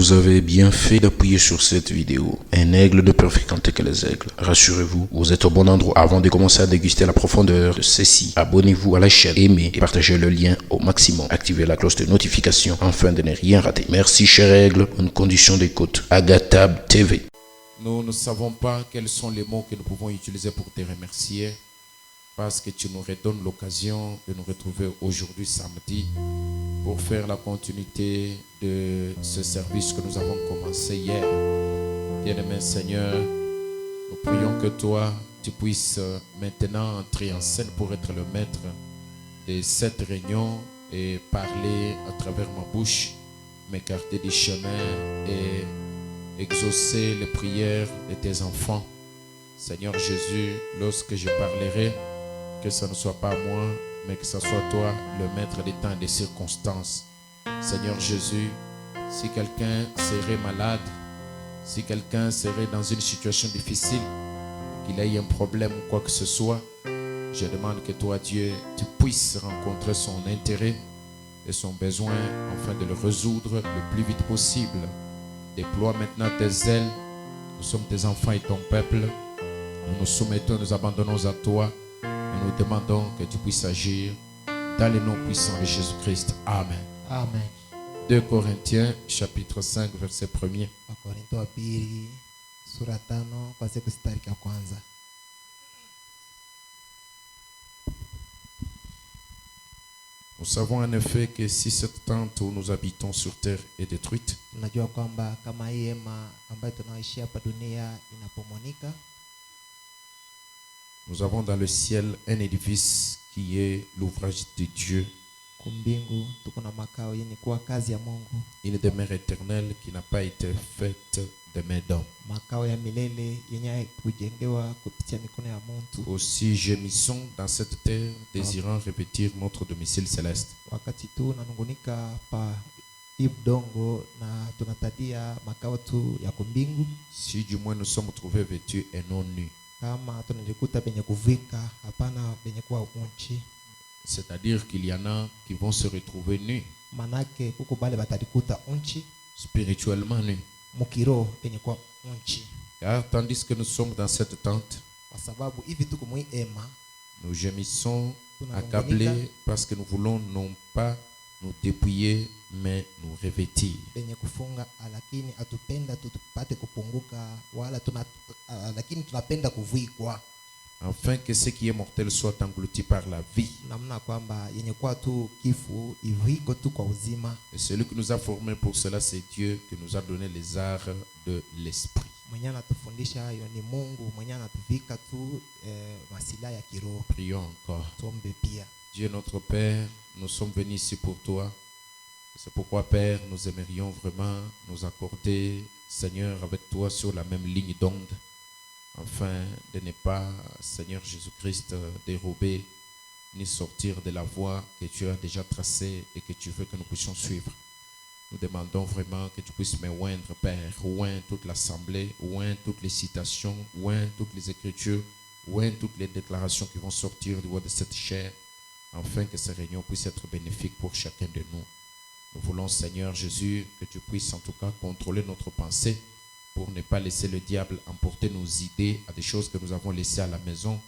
vous avez bien fait d'appuyer sur cette vidéo. Un aigle ne peut fréquenter que les aigles. Rassurez-vous, vous êtes au bon endroit. Avant de commencer à déguster la profondeur de ceci, abonnez-vous à la chaîne, aimez et partagez le lien au maximum. Activez la cloche de notification afin de ne rien rater. Merci cher aigle, une condition d'écoute. Agatab TV. Nous ne savons pas quels sont les mots que nous pouvons utiliser pour te remercier, parce que tu nous redonnes l'occasion de nous retrouver aujourd'hui samedi pour faire la continuité de ce service que nous avons commencé hier. Bien-aimé Seigneur, nous prions que toi, tu puisses maintenant entrer en scène pour être le maître de cette réunion et parler à travers ma bouche, m'écarter du chemin et exaucer les prières de tes enfants. Seigneur Jésus, lorsque je parlerai, que ce ne soit pas moi, mais que ce soit toi, le maître des temps et des circonstances. Seigneur Jésus, si quelqu'un serait malade, si quelqu'un serait dans une situation difficile, qu'il ait un problème ou quoi que ce soit, je demande que toi, Dieu, tu puisses rencontrer son intérêt et son besoin afin de le résoudre le plus vite possible. Déploie maintenant tes ailes. Nous sommes tes enfants et ton peuple. Nous nous soumettons, nous abandonnons à toi. Nous nous demandons que tu puisses agir dans le nom puissant de Jésus-Christ. Amen. Amen. 2 Corinthiens chapitre 5 verset 1er. Wakorintho wa pili sura 5 kuanzia mstari wa kwanza. Nous savons en effet que si cette tente où nous habitons sur terre est détruite, Tunajua kwamba kama hii hema ambayo tunaishi hapa dunia inapomonika, nous avons dans le ciel un édifice qui est l'ouvrage de Dieu, kumbingu tuko na makao yenye kuwa kazi ya Mungu, une demeure éternelle qui n'a pas été faite de main d'homme. makao ya milele yenye kujengewa kupitia mikono ya mtu. Aussi gémissons dans cette terre, désirant revêtir notre domicile céleste. Wakati tu nanungunika pa ibdongo na tunatadia makao tu ya kumbingu, Si du moins nous sommes trouvés vêtus et non nus, kama tunajikuta penye kuvika hapana penye kuwa unchi, c'est-à-dire qu'il y en a qui vont se retrouver nus, manake kuko bale batalikuta unchi spirituellement nus. mukiro penye kuwa unchi. Car tandis que nous sommes dans cette tente, Kwa sababu hivi tuko mwi ema, nous gémissons accablés parce que nous voulons non pas nous dépouiller, mais nous revêtir. penye kufunga, lakini atupenda tupate kupunguka wala lakini tunapenda kuvikwa, Afin que ce qui est mortel soit englouti par la vie. namna kwamba yenye kuwa tu kifu iviko tu kwa uzima. Et celui qui nous a formés pour cela, c'est Dieu qui nous a donné les arts de l'esprit. Mwenye anatufundisha hayo ni Mungu, mwenye anatuvika tu masilaha ya kiroho. Prions encore. Tuombe pia. Dieu notre Père, nous sommes venus ici pour toi. C'est pourquoi, Père, nous aimerions vraiment nous accorder, Seigneur, avec toi sur la même ligne d'onde, afin de ne pas, Seigneur Jésus-Christ, dérober ni sortir de la voie que tu as déjà tracée et que tu veux que nous puissions suivre. Nous demandons vraiment que tu puisses me oindre, Père, oindre toute l'assemblée, oindre toutes les citations, oindre toutes les écritures, oindre toutes les déclarations qui vont sortir du bois de cette chair, afin que ces réunions puissent être bénéfiques pour chacun de nous. Nous voulons, Seigneur Jésus, que tu puisses en tout cas contrôler notre pensée pour ne pas laisser le diable emporter nos idées à des choses que nous avons laissées à la maison,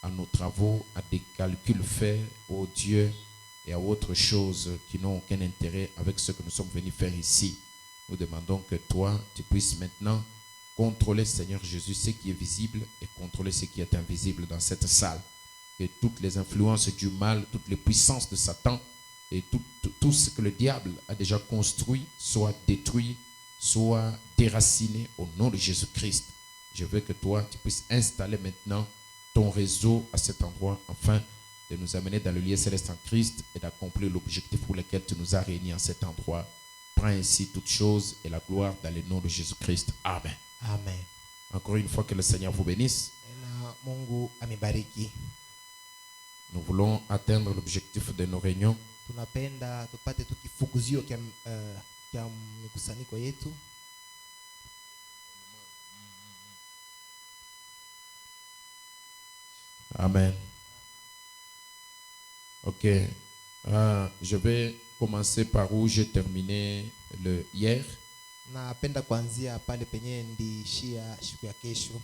à nos travaux, à des calculs faits, ô Dieu, et à autres choses qui n'ont aucun intérêt avec ce que nous sommes venus faire ici. Nous demandons que toi, tu puisses maintenant contrôler, Seigneur Jésus, ce qui est visible et contrôler ce qui est invisible dans cette salle. Que toutes les influences du mal, toutes les puissances de Satan et tout ce que le diable a déjà construit soit détruit, soit déraciné au nom de Jésus-Christ. Je veux que toi, tu puisses installer maintenant ton réseau à cet endroit afin de nous amener dans le lieu céleste en Christ et d'accomplir l'objectif pour lequel tu nous as réunis en cet endroit. Prends ainsi toutes choses et la gloire dans le nom de Jésus-Christ. Amen. Amen. Encore une fois, que le Seigneur vous bénisse. Na Mungu amebariki. Nous voulons atteindre l'objectif de nos réunions. Tunapenda tupate tu kifukuzio kya mikusanyiko yetu. Amen. Ok. Je vais commencer par où j'ai terminé hier. napenda kuanzia pale penye ndiishia siku ya kesho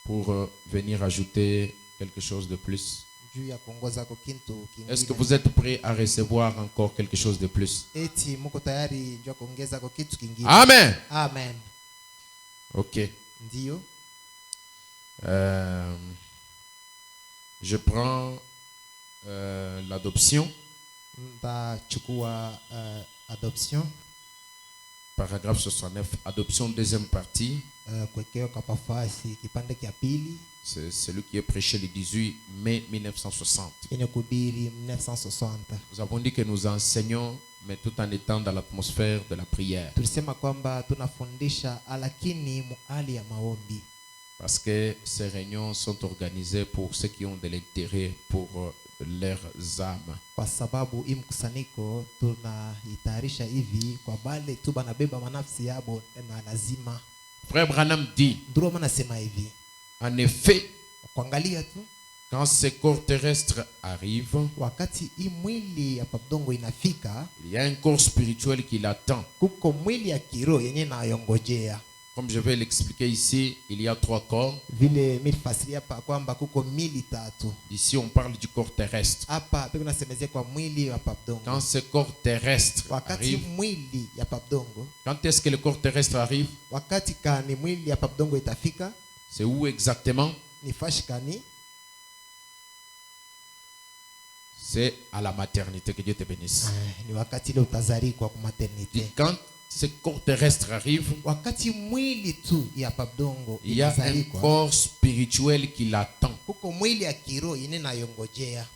pour venir ajouter quelque chose de plus. juu ya kuongoza kwa kintu Est-ce que kingine. vous êtes prêts à recevoir encore quelque chose de plus? Eti muko tayari juu ya kuongeza kwa kitu kingine? Amen. Amen. Ok. Ndio. Je prends l'adoption, Ntachukua adoption paragraphe 69, adoption deuxième partie. kwekeo kapafasi kipande kia pili C'est celui qui est prêché le 18 mai 1960. yenye kubiri 1960. Nous avons dit que nous enseignons, mais tout en étant dans l'atmosphère de la prière. Tulisema kwamba tunafundisha lakini muhali ya maombi, Parce que ces réunions sont organisées pour ceux qui ont de l'intérêt pour leurs âmes. kwa sababu hii mkusanyiko tunaitayarisha hivi kwa bale tu banabeba manafsi yabo na lazima. Frère Branham dit, Ndio maana nasema hivi, en effet, kuangalia tu quand ces corps terrestres arrivent, wakati hii mwili ya pabdongo inafika, il y a un corps spirituel qui l'attend. kuko mwili ya kiroho yenye nayongojea. Comme je vais l'expliquer ici, il y a 3 corps. Vile milifasiria hapa kwamba kuko mili tatu. Ici, on parle du corps terrestre. Hapa peko nasemezea kwa mwili ya pabdongo. Quand ce corps terrestre Wakati arrive, mwili ya pabdongo, quand est-ce que le corps terrestre arrive? wakati kani mwili ya pabdongo itafika, C'est où exactement? ni fashikani, C'est à la maternité. Que Dieu te bénisse. ni wakati ile utazarikwa kwa Et maternite. quand ce corps terrestre arrive, Wakati mwili tu ya pabdongo il y a un inazarikwa, corps spirituel qui l'attend. kuko mwili ya kiroho yenye nayongojea.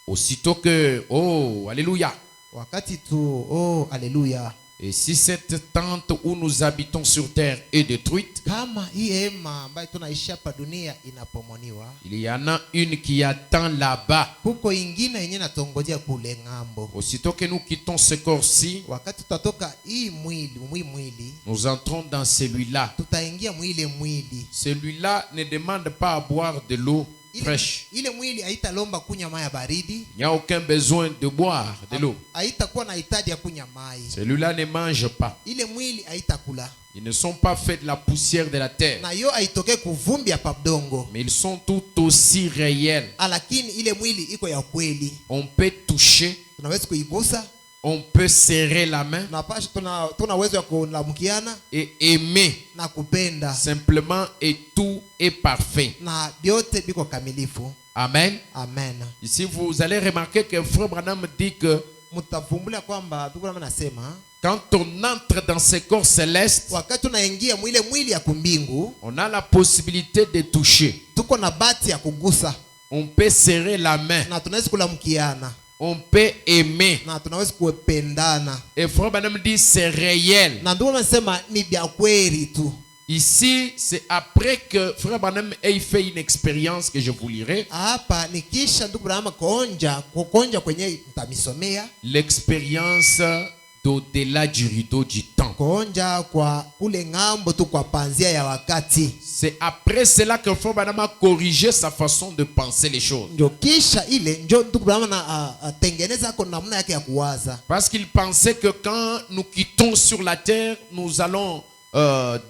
Aussitôt que, oh, alléluia. Wakati tu, oh haleluya, Et si cette tente où nous habitons sur terre est détruite, kama hii hema ambayo tunaishi hapa dunia inapomoniwa, il y en a une qui attend là-bas. kuko ingine yenye natongojea kule ng'ambo. Aussitôt que nous quittons ce corps-ci, Wakati tutatoka hii mwili nous entrons dans celui-là. tutaingia mwili. Celui-là ne demande pas à boire de l'eau fraîche. Ile mwili haitalomba kunywa mai ya baridi, Il n'y a aucun besoin de boire de l'eau. haitakuwa na hitaji ya kunywa mai. Celui-là ne mange pas. Ile mwili haitakula, Ils ne sont pas faits de la poussière de la terre, na yo haitokee kuvumbi ya pabdongo, mais ils sont tout aussi réels. lakini ile mwili iko ya kweli. On peut toucher, Tunaweza kuigusa, on peut serrer la main tunapasha tuna uwezo wa kulamukiana et aimer na kupenda, simplement, et tout est parfait. na vyote biko kamilifu. Amen. Amen. Ici, vous allez remarquer que Frère Branham dit que Mtavumbula kwamba Biblia inasema quand on entre dans ces corps célestes, wakati tunaingia mwili ya kumbingu, on a la possibilité de toucher. tuko na bahati ya kugusa, On peut serrer la main. na tunaweza kulamukiana, On peut aimer. na tunaweza kupendana, Et Frère Branham dit c'est réel. na ndio nasema ni vya kweli tu. Ici, c'est après que Frère Branham ait fait une expérience que je vous lirai. Hapa nikisha ndugu Brahma kuonja kwenye mtamisomea, L'expérience d'au-delà du rideau du temps. kuonja kwa kule ng'ambo tu kwa panzia ya wakati. C'est après cela que Frère Branham a corrigé sa façon de penser les choses. Ndio kisha ile ndio ndugu Brahma na atengeneza kwa namna yake ya kuwaza, Parce qu'il pensait que quand nous quittons sur la terre, nous allons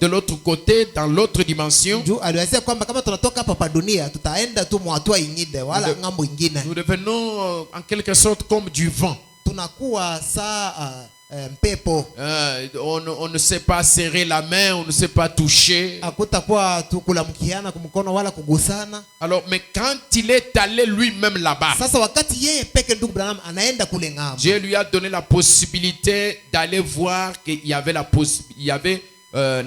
de l'autre côté, dans l'autre dimension. juu aliwazia kwamba kama tunatoka hapa pa dunia tutaenda tu mwatua ingine wala ng'ambo ingine, Nous devenons en quelque sorte comme du vent. tunakuwa saa mpepo, On ne sait pas serrer la main, on ne sait pas toucher. hakutakuwa tu kulamkiana kumkono wala kugusana. Alors, mais quand il est allé lui-même là-bas, Sasa wakati yeye peke ndugu Branham anaenda kule ng'ambo, Dieu lui a donné la possibilité d'aller voir qu'il y avait la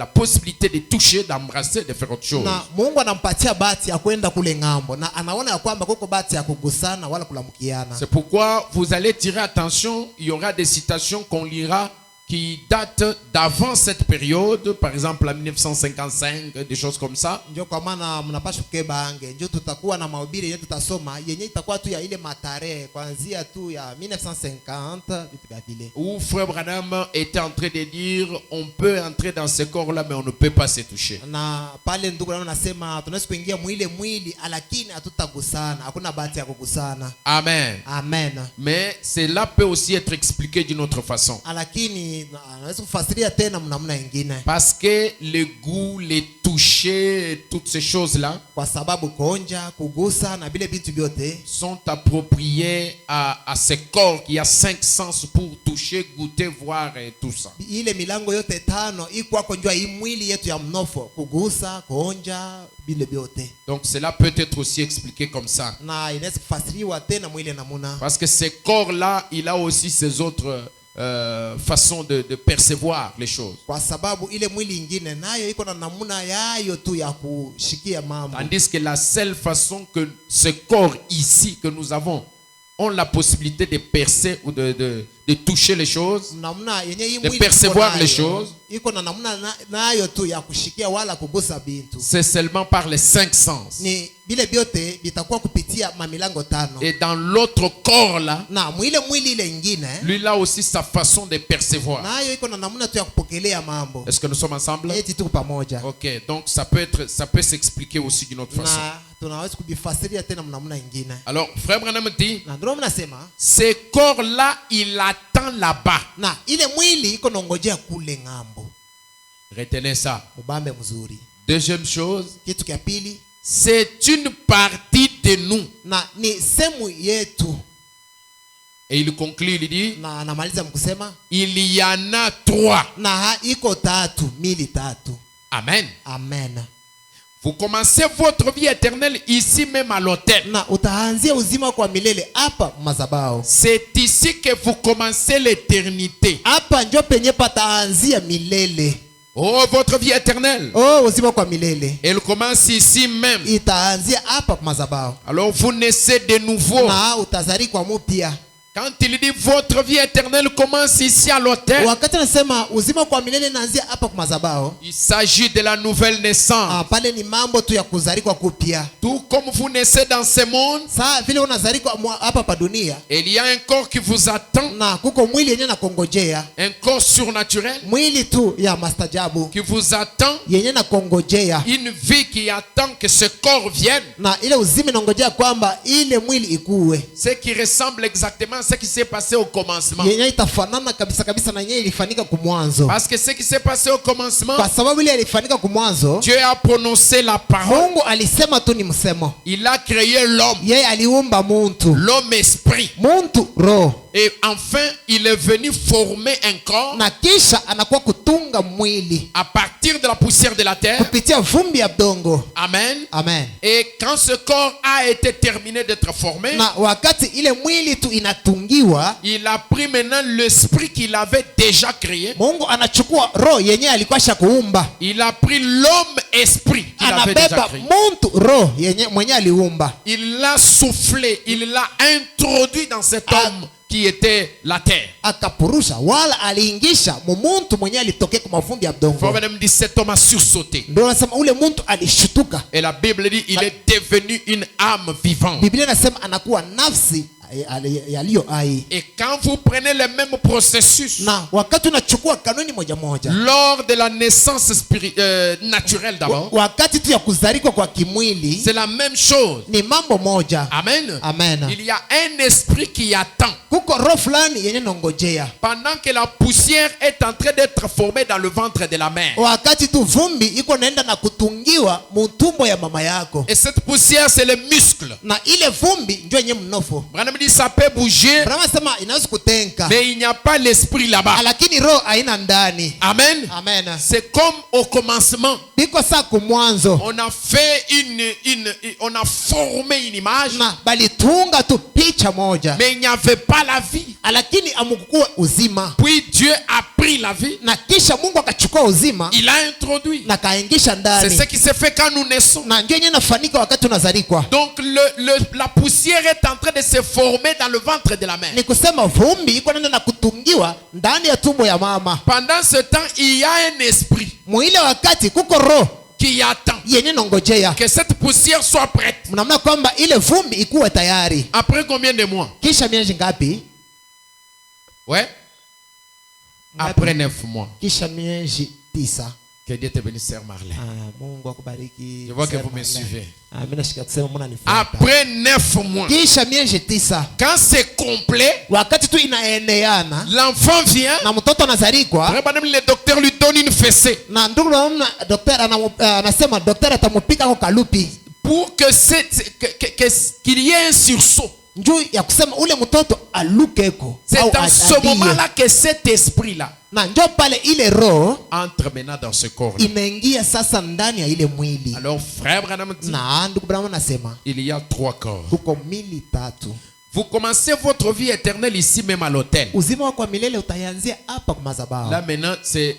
possibilité de toucher, d'embrasser, de faire autre chose. na Mungu anampatia bahati ya kwenda kule ng'ambo, na anaona ya kwamba kuko bahati ya kugusana wala kulamkiana. C'est pourquoi vous allez tirer attention, il y aura des citations qu'on lira qui datent d'avant cette période, par exemple en 1955, des choses comme ça. Ndio kwa maana mnapaswa kukebange, ndio tutakuwa na mahubiri yetu tutasoma yenye itakuwa tu ya ile matarehe kuanzia tu ya 1950 vitu vya vile, Où Frère Branham était en train de dire on peut entrer dans ce corps-là, mais on ne peut pas se toucher. na pale ndugu Branham anasema tunaweza kuingia mwili lakini hatutagusana, hakuna bahati ya kugusana. Amen. Amen. Mais cela peut aussi être expliqué d'une autre façon. Lakini naweza kufasiria tena mnamna ingine, Parce que le goût, les toucher, toutes ces choses-là kwa sababu kuonja, kugusa na vile vitu vyote sont appropriés à ce corps qui a 5 sens pour toucher, goûter, voir et tout ça. ile milango yote tano iko hapo njua hii mwili yetu ya mnofo, kugusa, kuonja vile vyote. Donc cela peut être aussi expliqué comme ça. Na inaweza kufasiriwa tena mwili namuna, Parce que ce corps-là, il a aussi ses autres façons de percevoir les choses. kwa sababu ile mwili ingine nayo iko na namuna yayo tu ya kushikia mambo. Tandis que la seule façon que ce corps ici que nous avons ont la possibilité de percer ou de toucher les choses, Namuna yenye hii de mwili percevoir iko les nayo, choses, iko na namuna nayo tu ya kushikia wala kugusa bintu. c'est seulement par les 5 sens. Ni vile vyote vitakuwa kupitia mamilango tano. Et dans l'autre corps là, Na mwili ile ingine lui là aussi sa façon de percevoir. nayo iko na namuna tu ya kupokelea mambo. Est-ce que nous sommes ensemble? Eti tuko pamoja. Ok, donc ça peut s'expliquer aussi d'une autre façon. Na tunaweza kubifasiria tena mnamuna ingine. Alors, frère Branham dit, Na ndio mnasema ce corps là, il attend là-bas. na ile mwili iko nongojea kule ng'ambo. Retenez ça. Mubambe mzuri. Deuxième chose, Kitu kia pili, c'est une partie de nous. na ni sehemu yetu. Et il conclut, il dit, Na anamaliza mkusema il y en a 3. na iko tatu, mili tatu. Amen. Amen. Vous commencez votre vie éternelle ici même à l'autel. Na utaanzia uzima kwa milele hapa mazabao. C'est ici que vous commencez l'éternité. Hapa njo penye pataanzia milele. Oh, votre vie éternelle. Oh, uzima kwa milele Elle commence ici même. itaanzia hapa mazabao. Alors vous naissez de nouveau. Na utazari kwa mupya. Quand il dit votre vie éternelle commence ici à l'autel, Wakati anasema uzima kwa milele naanzia hapa kwa mazabao, il s'agit de la nouvelle naissance. pale ni mambo tu ya kuzari kwa kupya. Tout comme vous naissez dans ce monde, Saa vile unazari kwa hapa pa dunia, il y a un corps qui vous attend, na kuko mwili yenye nakongojea, un corps surnaturel mwili tu ya mastajabu qui vous attend, yenye nakongojea, une vie qui attend que ce corps vienne. na ile uzima nongojea kwamba ile mwili ikuwe Ce qui ressemble exactement à ce qui s'est passé au commencement. yenye itafanana kabisa kabisa na yenye ilifanyika kumwanzo. Parce que ce qui s'est passé au commencement, Kwa sababu ile ilifanyika kumwanzo, Dieu a prononcé la parole. Mungu alisema tu ni msemo. Il a créé l'homme, Yeye aliumba muntu, l'homme esprit. muntu roho, Et enfin, il est venu former un corps na kisha anakuwa kutunga mwili à partir de la poussière de la terre. kupitia vumbi ya udongo. Amen. Amen. Et quand ce corps a été terminé d'être formé, Na wakati ile mwili tu inatungiwa, il a pris maintenant l'esprit qu'il avait déjà créé. Mungu anachukua roho yenye alikuwa kuumba, Il a pris l'homme esprit qu'il avait déjà anabeba créé. muntu roho yenye mwenye aliumba, Il l'a soufflé, il l'a introduit dans cet homme qui était la terre. akapurusha wala aliingisha mumuntu mwenye alitokea kwa mavumbi ya udongo. Frère me dit cet homme a sursauté. Ndio anasema ule muntu alishutuka. Et la Bible dit il est devenu une âme vivante. Biblia inasema anakuwa nafsi yaliyo hai. Et quand vous prenez le même processus Na wakati unachukua kanuni moja moja, lors de la naissance naturelle d'abord, wakati tu ya kuzarikwa kwa kimwili, c'est la même chose. ni mambo moja. Amen. Amen. Il y a un esprit qui attend. Kuko roho fulani yenye nongojea, Pendant que la poussière est en train d'être formée dans le ventre de la mère. wakati tu vumbi iko naenda na kutungiwa mutumbo ya mama yako, Et cette poussière, c'est le muscle. na ile vumbi ndio yenye mnofo. Branham dit ça peut bouger, Brahma sema inaweza kutenka, mais il n'y a pas l'esprit là-bas. lakini roho haina ndani. Amen. Amen. C'est comme au commencement. Biko saa kumwanzo, On a fait on a formé une image, na balitunga tu picha moja, mais il n'y avait pas la vie. lakini amukukuwa uzima, Puis Dieu a pris la vie, na kisha Mungu akachukua uzima il a introduit. na kaingisha C'est ndani, ce qui se fait quand nous naissons. na ndio yenye nafanika wakati unazarikwa. Donc la poussière est en train de se former dans le ventre de la mère. Ni kusema vumbi iko naenda na kutungiwa ndani ya tumbo ya mama. Pendant ce temps, il y a un esprit Mwile wakati kuko roho qui attend yenye nongojea, que cette poussière soit prête. mnaona kwamba ile vumbi ikuwe tayari. Après combien de mois? Kisha miezi ngapi? Ouais. Après 9 mois. Kisha miezi 9. Que Dieu te bénisse, Sœur Marlène. Mungu akubariki. Je vois que Sœur vous me Marlène. suivez. Mimi nashika kusema mnanifuata. Après 9 mois, Kisha miezi 9, quand c'est complet, wakati tu inaendeana l'enfant vient. na mtoto anazalika, Le docteur lui donne une fessée. na ndugu naona daktari anasema daktari atamupika kwa kalupi pour que qu'il y ait un sursaut. Njoo ya kusema ule mtoto alukeko. C'est dans ce moment-là que cet esprit-là na njoo pale ile roho entre maintenant dans ce corps. Imeingia sasa ndani ya ile mwili. Alors frère Branham dit, na ndugu Branham anasema il y a 3 corps. Kuko mili tatu. Vous commencez votre vie éternelle ici même à l'autel. Uzima wako wa milele utaanzia hapa kwa madhabahu. Là maintenant c'est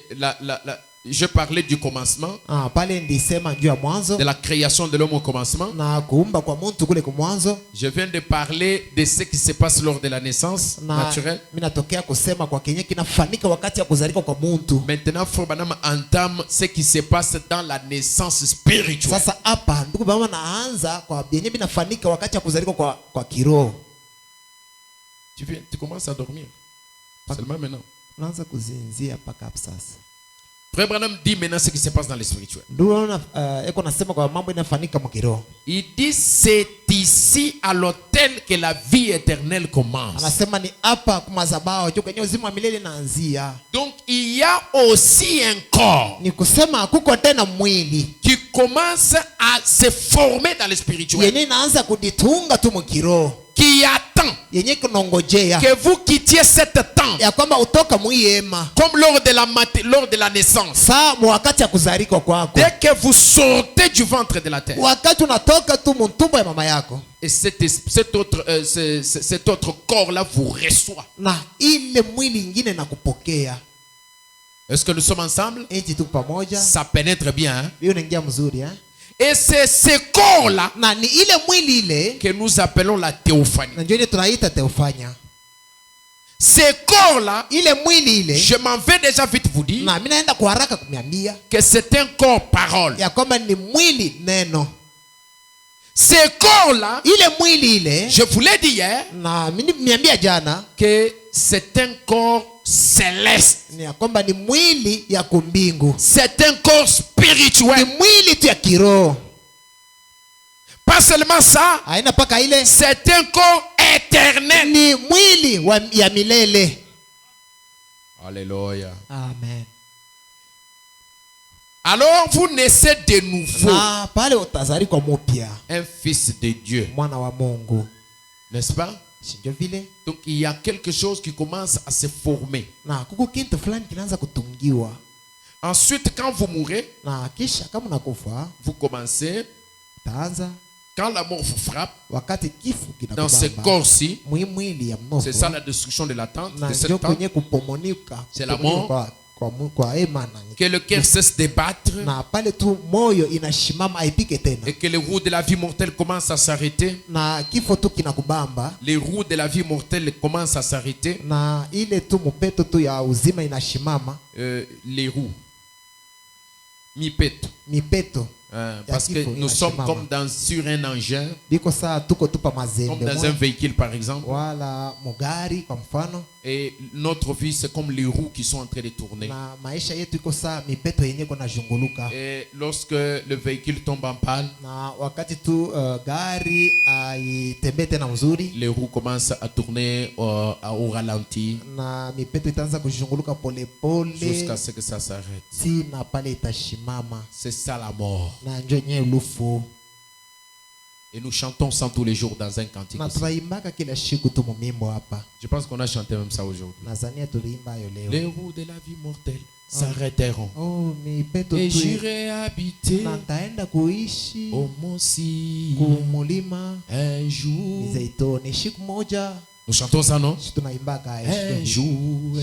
je parlais du commencement. Pale ndisema njoo ya mwanzo. De la création de l'homme au commencement. Na kuumba kwa mtu kule kwa mwanzo. Je viens de parler de ce qui se passe lors de la naissance naturelle. Mimi natokea kusema kwa kenye kinafanyika wakati ya kuzalika kwa mtu. Maintenant frère Branham entame ce qui se passe dans la naissance spirituelle. Sasa hapa ndugu Branham anaanza kwa yenye binafanyika wakati ya kuzalika kwa kiroho. Tu commences à dormir. Seulement maintenant. Unaanza kuzinzia paka hapo sasa. Frère Branham dit maintenant ce qui se passe dans le spirituel. Il dit c'est ici à l'autel que la vie éternelle commence. Donc il y a aussi un corps qui commence à se former dans le spirituel, qui attend que vous quittiez cette tente comme lors de la naissance. Dès que vous sortez du ventre de la terre, et cet autre corps là vous reçoit. Est-ce que nous sommes ensemble? Ça pénètre bien, hein? Et c'est ce corps-là que nous appelons la théophanie. Ce corps-là, je m'en vais déjà vite vous dire que c'est un corps parole. Ce corps-là, je vous l'ai dit hier, que c'est un corps céleste. C'est un corps spirituel. Pas seulement ça, c'est un corps éternel. Alléluia. Amen. Alors vous naissez de nouveau, un fils de Dieu, n'est-ce pas? Donc il y a quelque chose qui commence à se former. Ensuite quand vous mourrez, vous commencez, quand la mort vous frappe, dans ce corps-ci, c'est ça la destruction de la tente, de cette tente, c'est la mort, que le cœur cesse de battre et que les roues de la vie mortelle commencent à s'arrêter. Les roues de la vie mortelle commencent à s'arrêter. Les roues mipeto. Parce que nous sommes comme sur un engin, comme dans un véhicule par exemple. Et notre vie c'est comme les roues qui sont en train de tourner. Et lorsque le véhicule tombe en panne, les roues commencent à tourner au ralenti jusqu'à ce que ça s'arrête. C'est ça la mort. Et nous chantons ça tous les jours dans un cantique. Je pense qu'on a chanté même ça aujourd'hui. Les roues de la vie mortelle s'arrêteront. Et j'irai habiter au mont Sion un jour. Nous chantons ça, non? Un jour.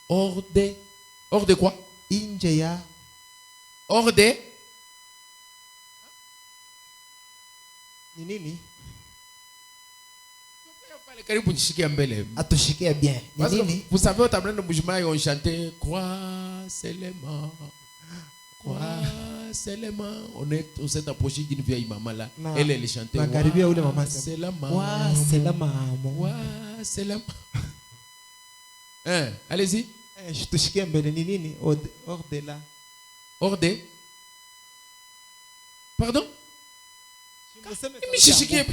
Hors de quoi? Hors de nini? Atushikia bien. Vous savez, on chantait croix seulement. Croix seulement. On s'est approché d'une vieille maman là. Elle chantait croix seulement. Allez-y. Tushikia mbele ni nini? Hors de là. hors des... Pardon? Mishikie.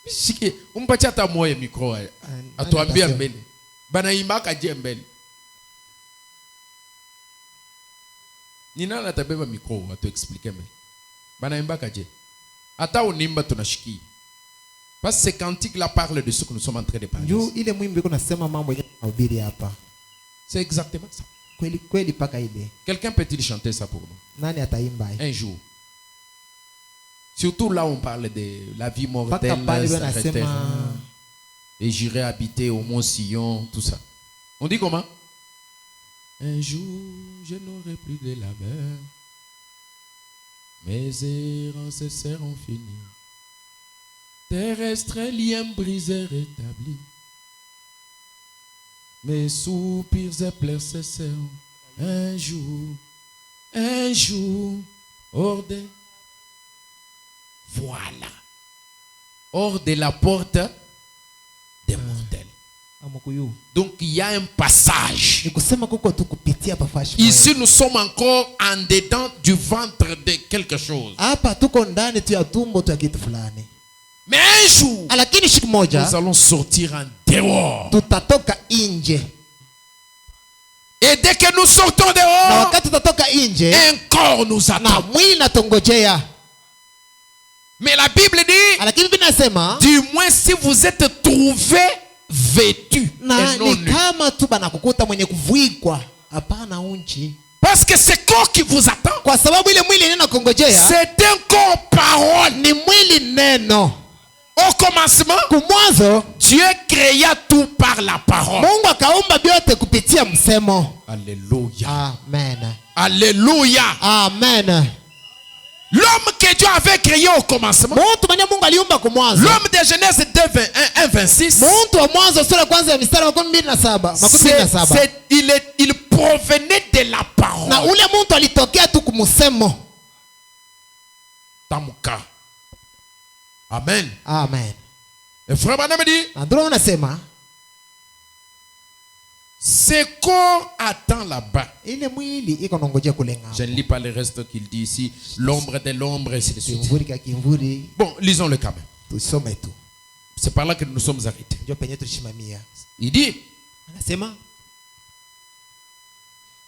Mishikie. Umpatia hata moyo mikro atuambia mbele. Banaimaka je mbele. Ni nani atabeba mikro atu explique mbele. Banaimbaka je. Hata unimba tunashikia. Parce que ces cantiques-là parlent de ce que nous sommes en train de parler. C'est exactement ça. Quelqu'un peut-il chanter ça pour nous? Un jour. Surtout là où on parle de la vie mortelle, et j'irai habiter au mont Sion, tout ça. On dit comment? Un jour, je n'aurai plus de la mer. Mes errances seront finies. Terrestre lien brisé rétabli. Mes soupirs et pleurs cesseront. Un jour, hors de... Voilà. Hors de la porte des mortels. Donc il y a un passage. Ici nous sommes encore en dedans du ventre de quelque chose. Mais un jour, nous allons sortir en dehors. Et dès que nous sortons dehors, un corps nous attend. Mais la Bible dit, du moins si vous êtes trouvés vêtus et non nus. Parce que ce corps qui vous attend, c'est un corps parole. Au commencement, Dieu créa tout par la parole. Alléluia. Amen. Alléluia. Amen. L'homme que Dieu avait créé au commencement, l'homme de Genèse 1:26, il provenait de la parole. Tamuka. Amen. Amen. Et frère Branham dit, ce corps attend là-bas. Je ne lis pas le reste qu'il dit ici. L'ombre de l'ombre, et ainsi de suite. Bon, lisons-le quand même. C'est par là que nous sommes arrêtés. Il dit,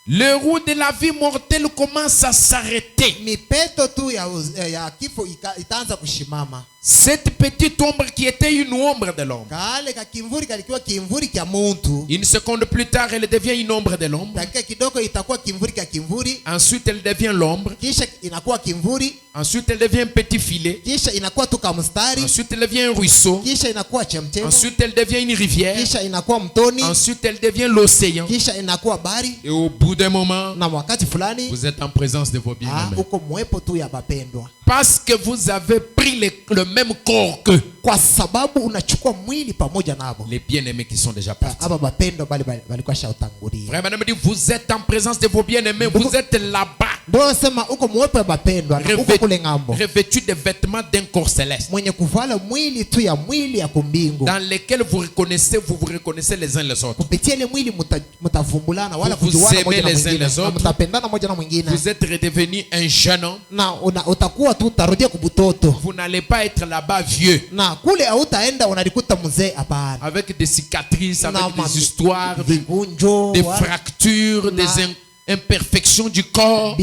le roue de la vie mortelle commence à s'arrêter. Cette petite ombre qui était une ombre de l'ombre, une seconde plus tard, elle devient une ombre de l'ombre. Ensuite, elle devient l'ombre. Ensuite, elle devient un petit filet. Ensuite, elle devient un ruisseau. Ensuite, elle devient une rivière. Ensuite, elle devient l'océan. Et au bout d'un moment, vous êtes en présence de vos bien-aimés. Parce que vous avez pris le même corps que les bien-aimés qui sont déjà partis. Frère Branham dit, vous êtes en présence de vos bien-aimés. Vous êtes là-bas, revêtus de vêtements d'un corps céleste, dans lesquels vous vous reconnaissez les uns les autres. Vous vous aimez les uns les autres. Vous êtes redevenu un jeune homme. Vous n'allez pas être là-bas vieux, avec des cicatrices, avec des histoires, des fractures, des imperfections du corps.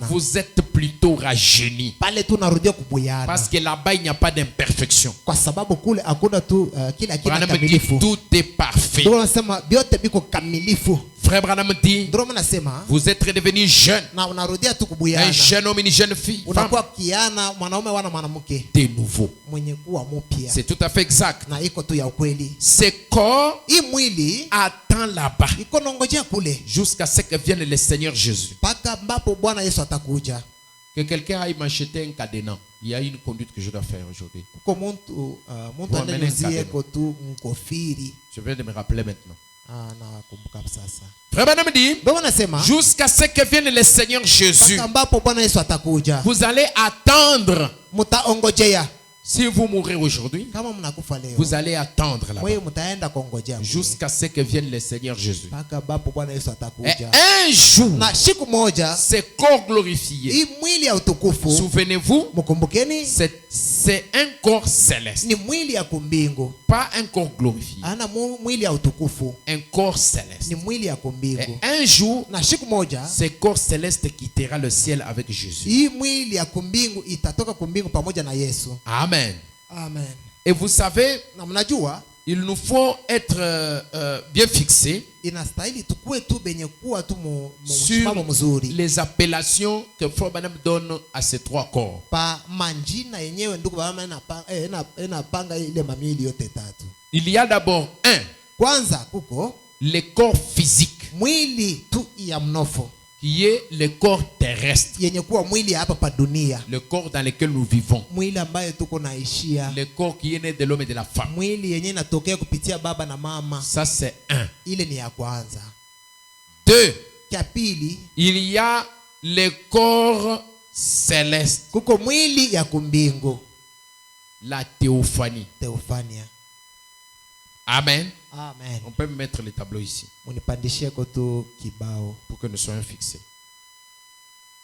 Vous êtes plutôt rajeunis, parce que là-bas il n'y a pas d'imperfection. Tout est parfait. Frère Branham dit, vous êtes redevenu jeune, un jeune homme, une jeune fille, femme, de nouveau. C'est tout à fait exact. Ce corps attend là-bas jusqu'à ce que vienne le Seigneur Jésus. Que quelqu'un aille m'acheter un cadenas. Il y a une conduite que je dois faire aujourd'hui. Je viens de me rappeler maintenant. Frère Branham dit, jusqu'à ce que vienne le Seigneur Jésus, vous allez attendre Si vous mourrez aujourd'hui, kama mnakufa leo, vous allez attendre là-bas wewe mtaenda kongojea jusqu'à ce que vienne le Seigneur Jésus. mpaka bapo Bwana Yesu Et atakuja. un jour, Na siku moja ce corps glorifié, hii mwili ya utukufu, souvenez-vous, mkumbukeni, c'est un corps céleste, ni mwili ya kumbingu, pas un corps glorifié, ana mwili ya utukufu, un corps céleste. ni mwili ya Et kumbingu. un jour, Na siku moja ce corps céleste quittera le ciel avec Jésus. hii mwili ya kumbingu itatoka kumbingu pamoja na Yesu. Amen. Amen. Et vous savez, Na mnajua il nous faut être bien fixés inastahili tukue tu benye kuwa tu sur msimamo mzuri les appellations que Frère Branham donne à ces trois corps. pa manjina yenyewe ndugu baba inapanga ile mamili yote tatu. Il y a d'abord Kwanza kuko le corps physique, mwili tu ya mnofo qui est le corps terrestre, yenye kuwa mwili ya hapa pa dunia, le corps dans lequel nous vivons, mwili ambayo tuko naishia, le corps qui est né de l'homme et de la femme. mwili yenye inatokea kupitia baba na mama. Ça c'est un. Ile ni ya kwanza. Deux, Cha pili il y a le corps céleste, kuko mwili ya kumbingu, la théophanie. Theophania. Amen. Amen. On peut mettre les tableaux ici Munipandishie kotu kibao. pour que nous soyons fixés.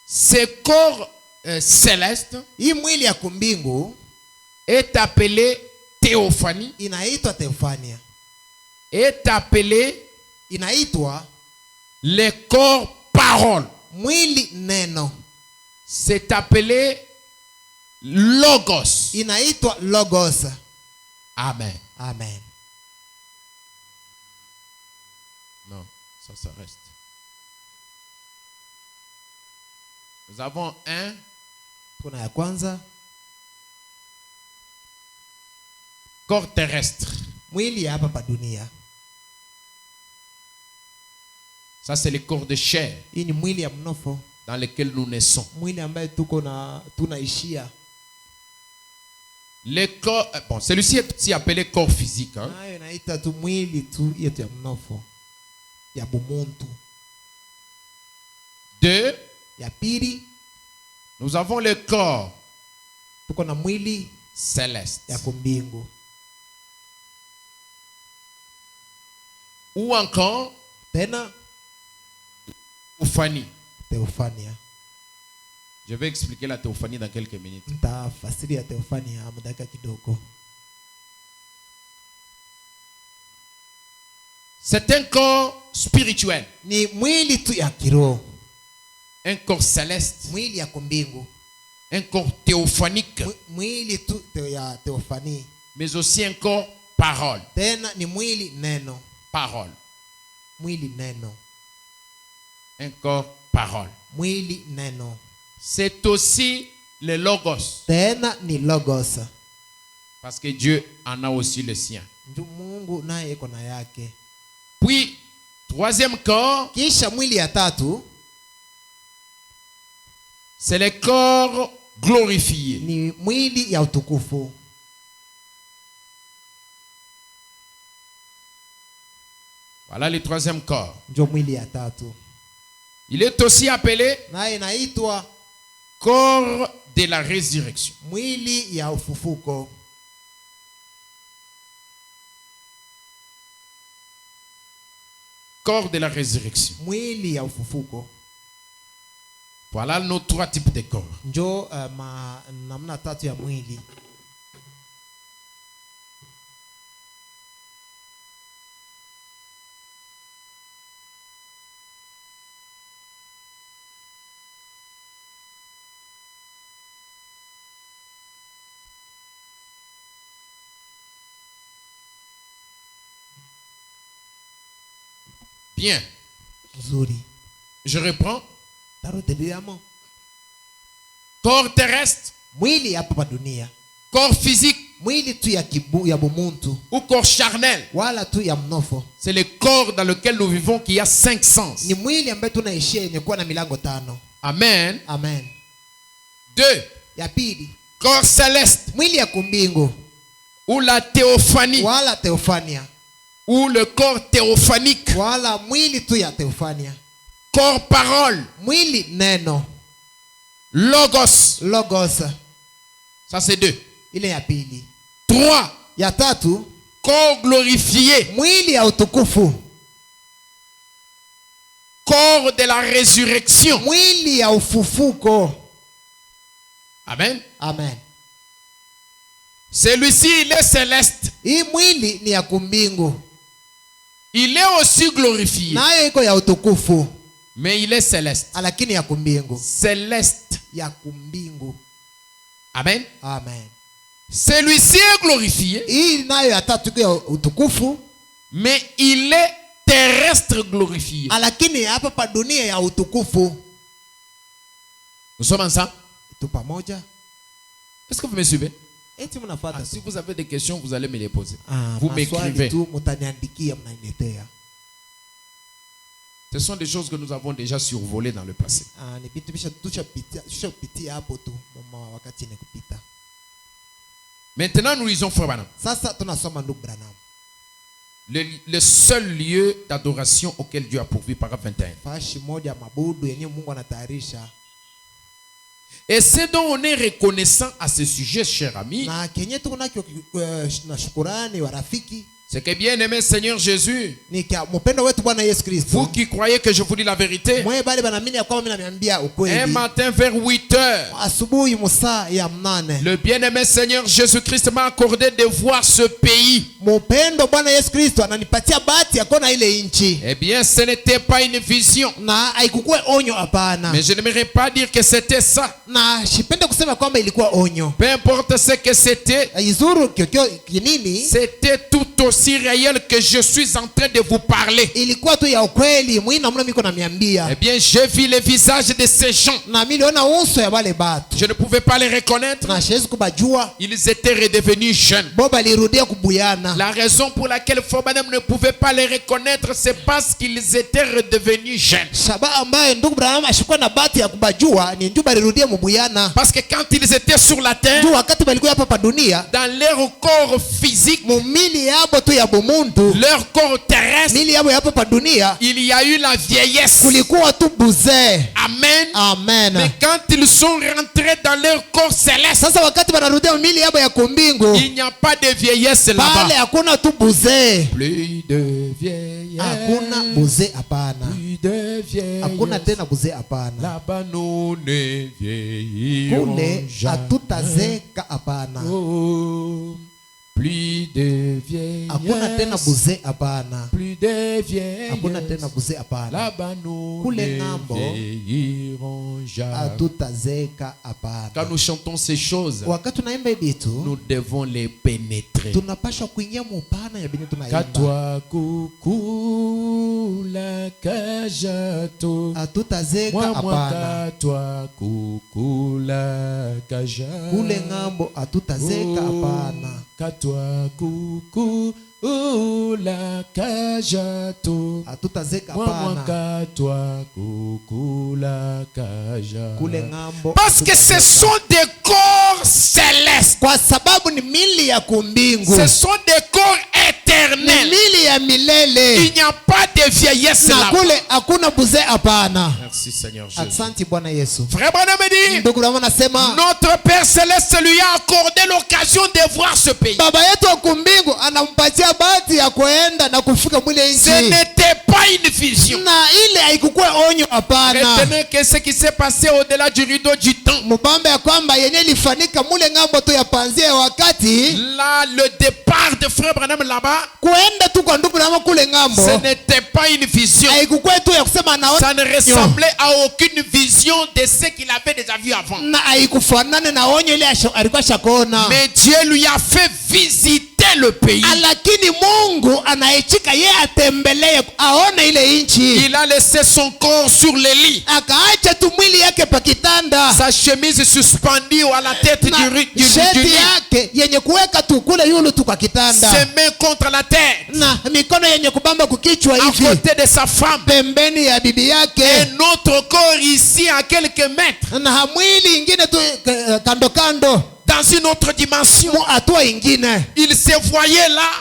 Ce corps céleste Hii mwili ya kumbingu est appelé théophanie, inaitwa Theophania. est appelé Inaitwa le corps parole. mwili neno. C'est appelé logos. Inaitwa logos. Amen. Amen. Non, ça reste. Nous avons un Kuna ya kwanza corps terrestre. mwili ya hapa pa dunia. Ça c'est le corps de chair Hii ni mwili ya mnofo, dans lequel nous naissons. mwili ambaye tunaishia. Le corps, bon, celui-ci est aussi appelé corps physique. Hein? Nayo inaita tu mwili tu yetu ya mnofo ya bumuntu. Deux, Ya pili nous avons le corps tuko na mwili céleste. ya kumbingu. Ou encore Tena théophanie. Theophania. Je vais expliquer la théophanie dans quelques minutes. Nitafasiri ya Theophania muda kidogo. C'est un corps spirituel. Ni mwili tu ya kiroho, Un corps céleste. mwili ya kumbingu, Un corps théophanique. mwili tu ya Theophanie. Mais aussi un corps parole. Tena ni mwili neno, Parole. mwili neno, Un corps parole. mwili neno. C'est aussi le logos. Tena ni logos. Parce que Dieu en a aussi le sien. Mungu naye iko na yake. Puis, troisième corps, Kisha mwili ya tatu c'est le corps glorifié. ni mwili ya utukufu. Voilà le troisième corps. Ndio mwili ya tatu. Il est aussi appelé Naye inaitwa corps de la résurrection. mwili ya ufufuko. Corps de la résurrection. Mwili ya ufufuko. Voilà nos trois types de corps. Njo namna tatu ya mwili. Bien. Nzuri. Je reprends. Tarudiamo. Corps terrestre, Mwili hapa pa dunia. corps physique Mwili tu ya bumuntu. ou corps charnel. Wala tu ya mnofo. C'est le corps dans lequel nous vivons qui a 5 sens. Ni mwili ambaye tunaishia yenye kuwa na milango 5. Amen. Amen. 2. Ya pili, Corps céleste mwili ya kumbingu ou la théophanie wala Theophania. ou le corps théophanique. Wala mwili tu ya Theophania. Corps parole, Mwili neno. logos. Logos. Ça c'est 2. ile ya pili. 3. Ya tatu, Corps glorifié. mwili ya utukufu. Corps de la résurrection. Mwili ya ufufuko. Amen. Amen. Celui-ci, il est céleste. Hii mwili ni ya kumbingu. Il est aussi glorifié. Nayo iko ya utukufu. Mais il est céleste. Lakini ya kumbingu. Céleste. Ya kumbingu. Amen. Amen. Celui-ci est glorifié. Hii nayo ya tatu iko ya utukufu. Mais il est terrestre glorifié. Lakini hapa pa dunia ya utukufu. Nous sommes ensemble. Tu pamoja? Est-ce que vous me suivez? Eti mnafuata. Si vous avez des questions, vous allez me les poser. Vous m'écrivez. tu mtaniandikia mnaniletea. Ce sont des choses que nous avons déjà survolées dans le passé. Ni vitu tushapitia hapo tu wakati ni kupita. Maintenant, nous lisons Frère Branham. Sasa tunasoma ndugu Branham. Le seul lieu d'adoration auquel Dieu a pourvu, paragraphe 21. Fashi moja mabudu yenye Mungu anatayarisha. Et c'est donc on est reconnaissant à ce sujet, cher ami. Na kenye tuko nakyo na shukrani wa rafiki. C'est que bien aimé Seigneur Jésus, vous qui croyez que je vous dis la vérité, un matin vers 8 heures, le bien aimé Seigneur Jésus-Christ m'a accordé de voir ce pays. Eh bien, ce n'était pas une vision. Mais je n'aimerais pas dire que c'était ça. Peu importe ce que c'était, c'était tout aussi réel que je suis en train de vous parler. Eh bien, j'ai vu les visages de ces gens. Je ne pouvais pas les reconnaître. Ils étaient redevenus jeunes. La raison pour laquelle Fobanem ne pouvait pas les reconnaître, c'est parce qu'ils étaient redevenus jeunes. Parce que quand ils étaient sur la terre, dans leur corps physique, leur corps terrestre, il y a eu la vieillesse. Amen. Amen. Mais quand ils sont rentrés dans leur corps céleste, il n'y a pas de vieillesse là-bas. Plus de vieillesse. Plus de vieillesse. Là-bas nous ne vieillirons jamais. Oh. Plus de vieillesse. Plus de vieillesse. Là-bas nous ne vieillirons jamais. Quand nous chantons ces choses, nous devons les pénétrer. Katwa kukula kajato. Moi katwa kukula kajato. Katwa kuku la kajato. Moi katwa kuku la kajato. Parce que ce sont des corps célestes. Ce sont des corps éternels. Il n'y a pas de vieillesse là. Merci Seigneur Jésus. Frère Branham dit, notre Père Céleste lui a accordé l'occasion de voir ce pays. Ce n'était pas une vision. Retenez que ce qui s'est passé au-delà du rideau du temps. Là, le départ de Frère Branham là-bas, ce n'était pas une vision. Ça ne ressemblait à aucune vision de ce qu'il avait déjà vu avant. Mais Dieu lui a fait visiter le pays. Il a laissé son corps sur le lit. Sa chemise suspendue à la tête du lit. Ses mains contre la tête. À côté de sa femme. Et notre corps ici à quelques mètres. Dans une autre dimension. Il se voyait là.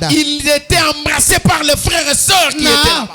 Il était embrassé par les frères et sœurs qui étaient là.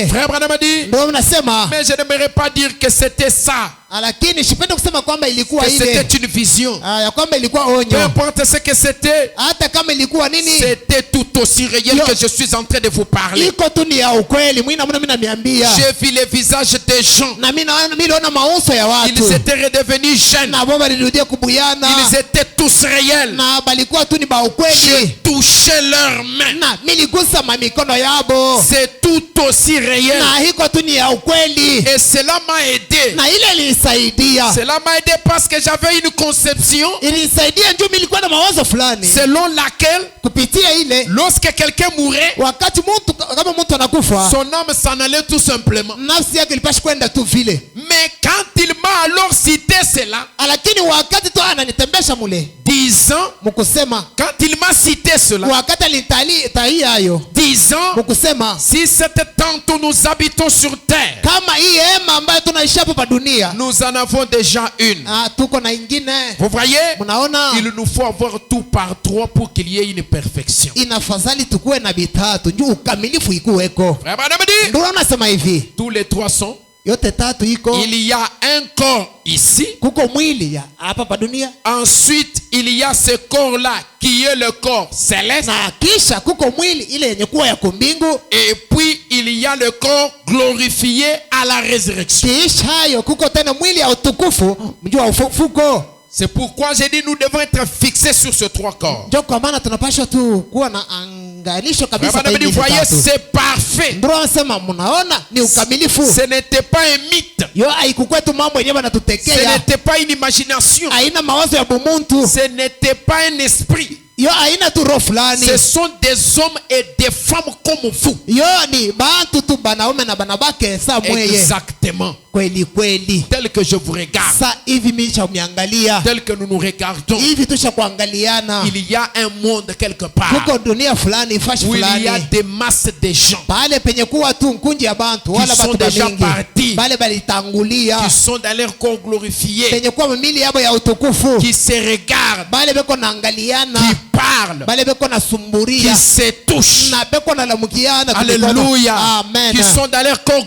Frère Branham a dit, mais je n'aimerais pas dire que c'était ça. lakini sipende kusema kwamba ilikuwa que ile c'était une vision. ya kwamba ilikuwa Peu onyo. importe ce que c'était, Hata kama ilikuwa nini, c'était tout aussi réel que je suis en train de vous parler. iko tu ni ya ukweli. Mimi naona mimi namiambia, J'ai vu les visages des gens. na mimi naona mauso ya watu, Ils étaient redevenus jeunes. na baba lirudia kubuyana, Ils étaient tous réels. na balikuwa tu ni ba J'ai ukweli, touché leurs mains. na niligusa mamikono yabo, C'est tout aussi réel. na iko tu ni ya ukweli, Et cela m'a aidé. na ile ilisaidia. Cela m'a aidé parce que j'avais une conception Ilisaidia njoo, mimi nilikuwa na mawazo fulani selon laquelle kupitia ile, lorsque quelqu'un mourait, wakati mtu kama mtu anakufa, son âme s'en allait tout simplement. nafsi yake ilipasha kwenda tu vile, Mais quand il m'a alors cité cela, lakini wakati tu ananitembesha mule disant, mkusema, quand il m'a cité cela, wakati alitali hayo disant, mkusema, si cette tente où nous habitons sur terre, kama hii hema ambayo tunaishi hapa pa dunia, nous en avons déjà une. tuko na ingine. Vous voyez, Mnaona, il nous faut avoir tout par trois pour qu'il y ait une perfection. inafadhali tukuwe na bitatu njoo ukamilifu ikuweko. Frère Branham dit, Ndio unasema hivi, tous les trois sont. yote tatu iko, Il y a un corps ici. kuko mwili ya hapa pa dunia, Ensuite, il y a ce corps-là qui est le corps céleste. na kisha kuko mwili ile yenye kuwa ya kumbingu, Et puis, il y a le corps glorifié à la résurrection. kisha hayo kuko tena mwili ya utukufu mjua ufufuko. C'est pourquoi j'ai dit nous devons être fixés sur ces trois corps. Ndio kwa maana tunapaswa tu kuwa na angalisho kabisa kwa Vous hizi voyez, tatu. c'est parfait. Ndio anasema mnaona ni ukamilifu. Ce n'était pas un mythe. Yo haikuwa tu mambo yenyewe Ce banatutekea. n'était pas une imagination. Haina mawazo ya bumuntu. Ce n'était pas un esprit. Yo haina tu roho fulani. Ce sont des hommes et des femmes comme vous. Yo ni bantu tu banaume na banabake sa mweye. Exactement. Kweli kweli. Tel que je vous regarde. Sa hivi mimi chamiangalia. Tel que nous nous regardons. Hivi tusha kuangaliana. Il y a un monde quelque part. Kuko dunia fulani, fashi Où il fulani. y a des masses de gens. Pale penye kuwa tu nkunji ya bantu wala sont batu déjà bamingi. partis. Pale balitangulia. Qui sont dans leur corps glorifié. Penye kuwa mili yabo ya utukufu. Qui se regardent. Bale beko naangaliana. Qui parlent. Bale beko na sumburia. Qui se touchent. Na beko na lamukiana. Alléluia. Amen. Qui sont dans leur corps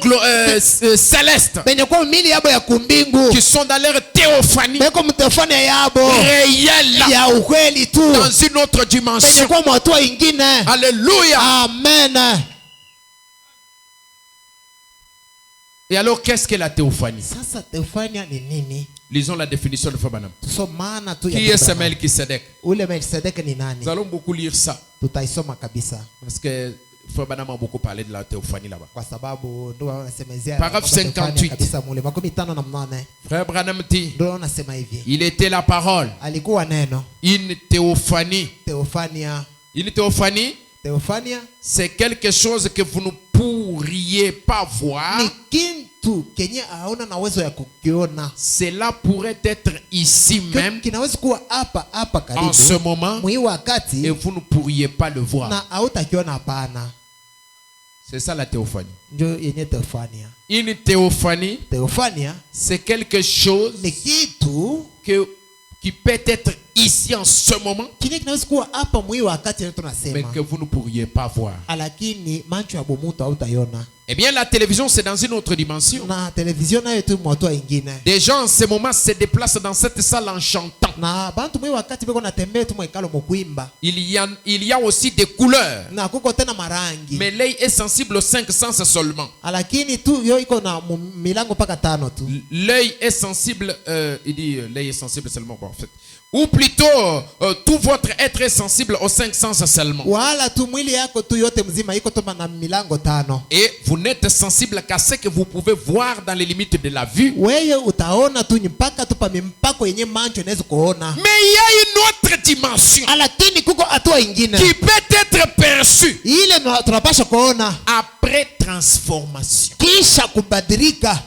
céleste. Penye kuwa mili yabo ya kumbingu. Qui sont dans leur théophanie. Beko mtefani yabo. Réelle. Ya ukweli tu. Dans une autre dimension. Penye kuwa mwatua ingine. Alléluia. Amen. Et alors, qu'est-ce que la théophanie? Sasa teofania ni nini? Lisons la définition de Frère Branham. Tusomana tu ya Qui est ce Abraham. Melchisedec? Ule Melkisedeki ni nani? Nous allons beaucoup lire ça. Tutaisoma kabisa Parce que Frère Branham a beaucoup parlé de la théophanie là-bas. kwa sababu ndio wanasemezea Paragraphe kwamba teofania 58. kabisa mule 58. Frère Branham dit, Ndio wanasema hivi. il était la parole. Alikuwa neno. Une théophanie. Teofania. Une théophanie, Teofania c'est quelque chose que vous ne pourriez pas voir. ni kitu kenye hauna na uwezo ya kukiona. Cela pourrait être ici même, Kinaweza kuwa hapa en ce karibu. moment, Mwi wakati et vous ne pourriez pas le voir. na hautakiona hapana. C'est ça la théophanie. Ndio yenye teofania. Une théophanie, Teofania c'est quelque chose ni kitu qui peut être ici en ce moment, kile kinaweza kuwa hapa mwi wakati ndio mais tunasema. que vous ne pourriez pas voir. Lakini macho ya bomutu hautaiona. Eh bien, la télévision, c'est dans une autre dimension. Na televizio nayo tu mwatua ingine. Des gens en ce moment se déplacent dans cette salle en chantant. Na bantu mwi wakati beko natembea tu mwekalo mukuimba. Il y a aussi des couleurs. Na kuko tena marangi. Mais l'œil est sensible aux 5 sens seulement. Lakini tu yo iko na milango paka 5 tu. L'œil est sensible, il dit l'œil est sensible seulement, bon, en fait. Ou plutôt, tout votre être est sensible aux 5 sens seulement. Wala tu mwili yako tu yote mzima iko tu na milango 5. Et vous n'êtes sensible qu'à ce que vous pouvez voir dans les limites de la vue. Wewe utaona tu mpaka tu pa mimpako yenye macho inaweza kuona. Mais il y a une autre dimension Lakini kuko hatua ingine. qui peut être perçue Ile tunapaswa kuona après transformation kisha kubadilika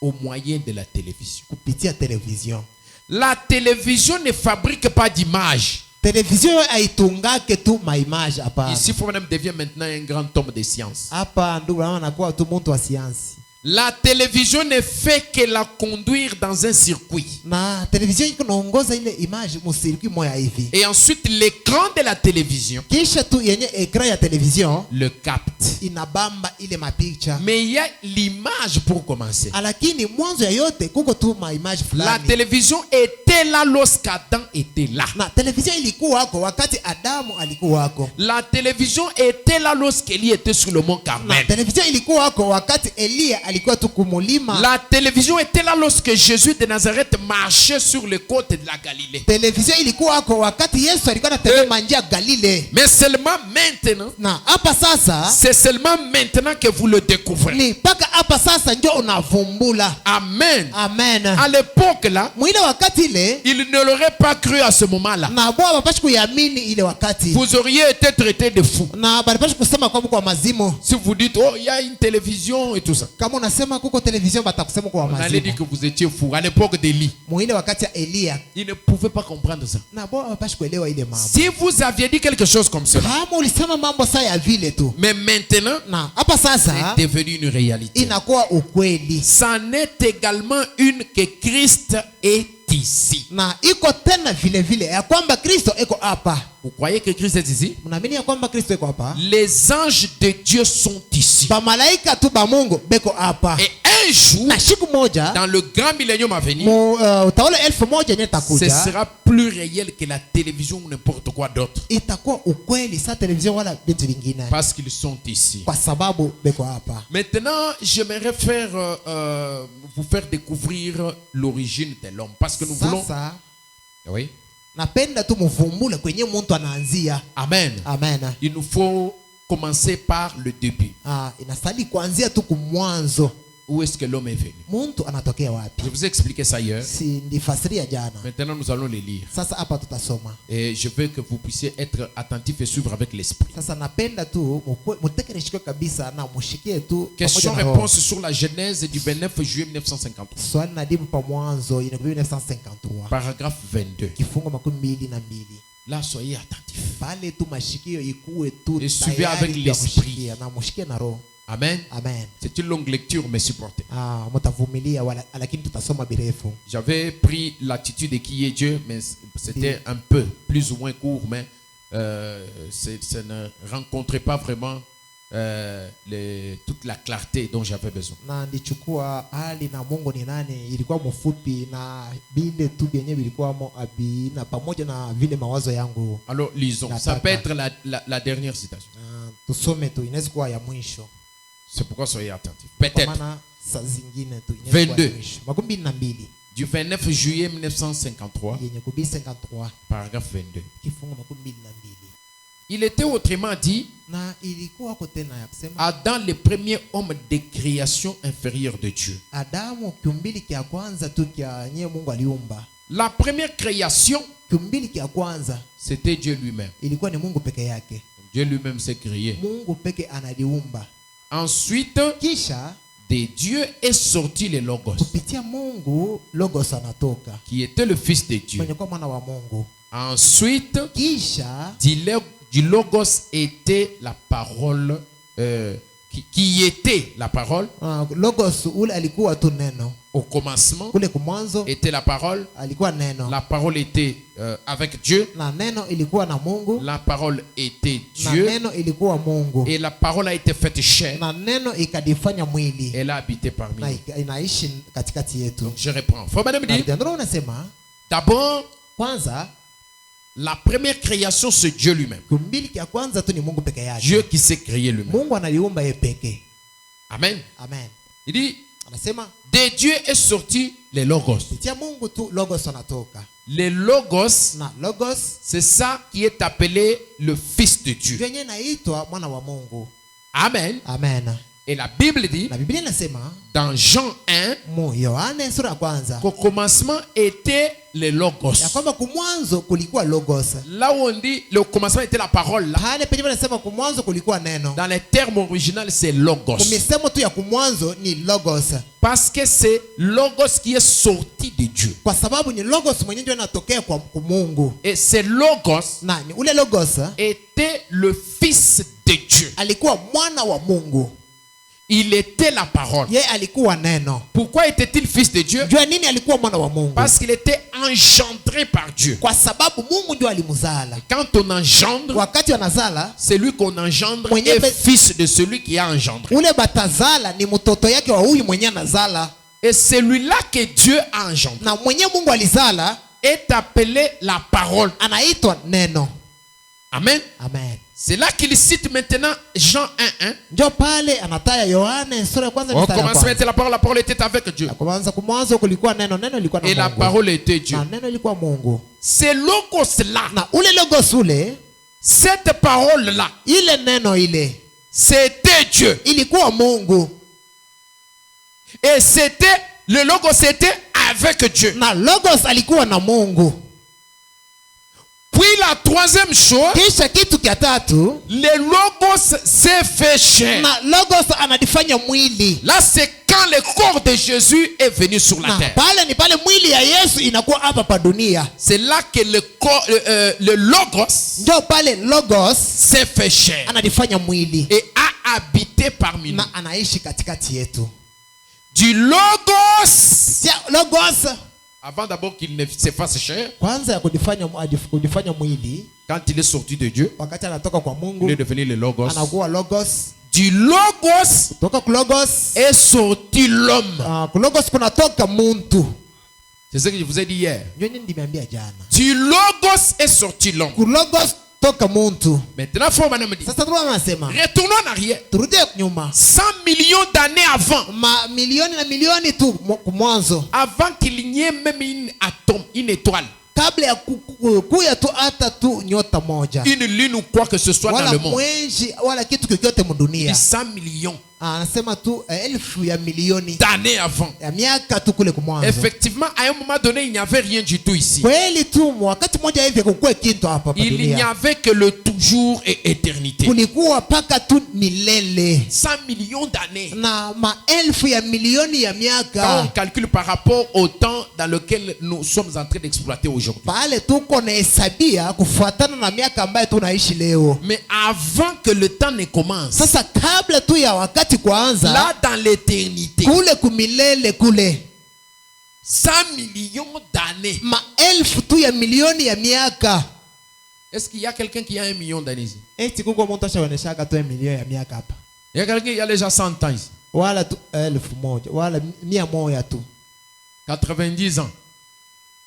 au moyen de la télévision. kupitia television. La télévision ne fabrique pas d'image. Television haitungake tu maimage hapa. Ici, Frère Branham devient maintenant un grand homme de science. Hapa ndugu anakuwa tu mtu wa sayansi. La télévision ne fait que la conduire dans un circuit. Na television iko naongoza ile image mu circuit moya hivi. Et ensuite l'écran de la télévision Kisha tu yenye ekran ya television le capte. inabamba ile mapicha. Mais il y a l'image pour commencer. Lakini mwanzo ya yote kuko tu ma image La fulani. télévision était là lorsqu'Adam était là. Na television ilikuwa wako wakati Adamu alikuwa wako. La télévision était là lorsqu'Élie était sur le mont Na Carmel. television ilikuwa wako wakati Elia alikuwa tu kumulima. La télévision était là lorsque Jésus de Nazareth marchait sur les côtes de la Galilée. Television ilikuwa wako wakati Yesu alikuwa anatembea manjia Galile. Mais seulement maintenant, Na hapa sasa c'est seulement maintenant que vous le découvrez. ni paka hapa sasa ndio unavumbula. Amen. Amen. À l'époque là, Mwile wakati ile il ne l'aurait pas cru à ce moment-là. na bwa bapashi kuyamini ile wakati. Vous auriez été traité de fou. Na balipashi kusema kwa mazimo. Si vous dites, oh, il y a une télévision et tout ça. Kama unasema kuko television batakusema kwa On allait dire mazimo. que vous étiez fou. À l'époque d'Élie, Mwile wakati ya Elia il ne pouvait pas comprendre ça. na bwa bapashi kuelewa ile mambo. Si vous aviez dit quelque chose comme cela, Kama ulisema mambo saa ya vile tu. mais maintenant, Na hapa sasa c'est devenu une réalité. inakuwa ukweli. C'en est également une que Christ est ici. Na iko tena vile vile ya kwamba Kristo eko hapa. Vous croyez que Christ est ici? Mnaamini ya kwamba Kristo eko hapa? Les anges de Dieu sont ici. Ba malaika tu ba Mungu beko hapa. Et un jour, Na siku moja dans le grand millénium à venir, utawala 1000 yenye ce takuja sera plus réel que la télévision ou n'importe quoi d'autre. itakuwa ukweli sa television wala vitu vingine Parce qu'ils sont ici. kwa sababu beko hapa. Maintenant, j'aimerais vous faire découvrir l'origine de l'homme. Parce que nous voulons... Sasa Oui. napenda tu muvumbule kwenye mtu anaanzia. Amen. Amen. Il nous faut commencer par le début. Inastahili kuanzia tu kumwanzo. Où est-ce que l'homme est venu? Mtu anatokea wapi? Je vous ai expliqué ça hier. Si ndifasiria jana. Maintenant, nous allons les lire. Sasa hapa tutasoma. Et je veux que vous puissiez être attentifs et suivre avec l'esprit. Sasa napenda tu mutekeleshike kabisa na mushikie tu. Question-réponse sur la Genèse du 29 juillet 1953. Swali na jibu pa mwanzo inakuwa 1953. Paragraphe 22. Kifungo 22. Là, soyez attentifs. Pale tu mashikio ikuwe tu Et suivez tayari avec ya l'esprit. kushikia na mushikie na roho. Amen. Amen. C'est une longue lecture, mais supportez. Mutavumilia wala lakini tutasoma birefu. J'avais pris l'attitude de qui est Dieu, mais c'était un peu plus ou moins court, mais ça ne rencontrait pas vraiment toute la clarté dont j'avais besoin. Na ndichukua hali na Mungu ni nani ilikuwa mfupi na bile tu yenyewe ilikuwa na pamoja na vile mawazo yangu. Alors lisons. Ça peut être la dernière citation. Tusome tu inaweza kuwa ya mwisho. C'est pourquoi soyez attentifs. Peut-être. 22. 22. Du 29 juillet 1953. Paragraphe 22. Il était autrement dit Adam, le premier homme de création inférieure de Dieu. La première création, c'était Dieu lui-même. Dieu lui-même s'est créé. Ensuite, de Dieu est sorti le Logos, qui était le Fils de Dieu. Ensuite, du Logos était la parole, qui était la parole. Au commencement était la parole. La parole était avec Dieu. La parole était Dieu. Et la parole a été faite chair. Elle a habité parmi nous. Donc je reprends. Faut madame dire. D'abord, la première création, c'est Dieu lui-même. Dieu qui s'est créé lui-même. Amen. Il dit, de Dieu est sorti le Logos. Le Logos, c'est ça qui est appelé le Fils de Dieu. Amen. Et la Bible dit, dans Jean 1, qu'au commencement était le Logos. Là où on dit le commencement était la parole, là, dans les termes originaux, c'est Logos. Parce que c'est Logos qui est sorti de Dieu. Et ce Logos était le Fils de Dieu. Il était la parole. Yeye alikuwa neno. Pourquoi était-il fils de Dieu? Jua nini alikuwa mwana wa Mungu? Parce qu'il était engendré par Dieu. Kwa sababu Mungu ndio alimzala. Quand on engendre, Wakati wanazala, celui qu'on engendre Mwenye est fils de celui qui a engendré. ule batazala ni mtoto yake wa huyu mwenye anazala. Et celui-là que Dieu a engendré Na mwenye Mungu alizala est appelé la parole. anaitwa neno. Amen. Amen. C'est là qu'il cite maintenant Jean 1:1. Ndio pale anataya Yohane sura ya kwanza Au mstari wa commencement kwanza. était la parole était avec Dieu. Kwanza kumwanzo kulikuwa neno, neno lilikuwa na Et la Mungu. parole était Dieu. Na neno lilikuwa Mungu. C'est logos là. Na ule logos ule, Cette parole là, ile neno ile c'était Dieu. ilikuwa Mungu. Et c'était, le logos était avec Dieu. Na logos alikuwa na Mungu. Puis la troisième chose, Kisha kitu kia tatu, le logos s'est fait chair. na logos anadifanya mwili. Là, c'est quand le corps de Jésus est venu sur la Na terre. pale ni pale mwili ya Yesu inakuwa hapa pa dunia. C'est là que le corps, le logos Ndio pale logos s'est fait chair anadifanya mwili et a habité parmi nous. na anaishi katikati yetu. Du logos, Sia logos avant d'abord qu'il ne se fasse chair, kwanza ya kudifanya mwili, quand il est sorti de Dieu, wakati anatoka kwa il Mungu est devenu le logos. anakuwa logos. Du logos Kutoka ku logos, est sorti l'homme. ku logos kunatoka muntu. C'est ce que je vous ai dit hier. Ndio nini nimeambia jana. Du logos est sorti l'homme. Ku logos toka muntu. Maintenant, faut me dire. Sasa tunasema Retournons en arrière. turudie nyuma. 100 millions d'années avant. Milioni na milioni tu mwanzo. Avant qu'il n'y ait même une atome, une étoile, Kabla ya kuya tu hata tu nyota moja. une lune ou quoi que ce soit dans Wala le monde. mwenji wala kitu kyokyote mdunia. 100 millions Anasema tu elfu ya milioni d'années avant. ya miaka tu kule kumwanzo. Effectivement, à un moment donné, il n'y avait rien du tout ici. Kweli tu wakati mmoja hivi kukue kintu hapa pa Il n'y dunia. avait que le toujours et éternité. Kulikuwa paka tu milele 100 millions d'années. na maelfu ya milioni ya Quand on miaka. calcule par rapport au temps dans lequel nous sommes en train d'exploiter aujourd'hui. Pale tuko na hesabia kufuatana na miaka ambayo tunaishi leo. Mais avant que le temps ne commence, Sasa kabla tu ya wakati kuanza, là dans l'éternité, kule kumilele kule 100 millions d'années. maelfu tu ya milioni ya miaka. Est-ce qu'il y a quelqu'un qui a 1 million d'années ici? Eti kuko mtu ashaoneshaka tu milioni ya miaka hapa. Il y a quelqu'un qui a déjà 100 ans ici. Wala tu elfu moja, wala 100 tu. 90 ans.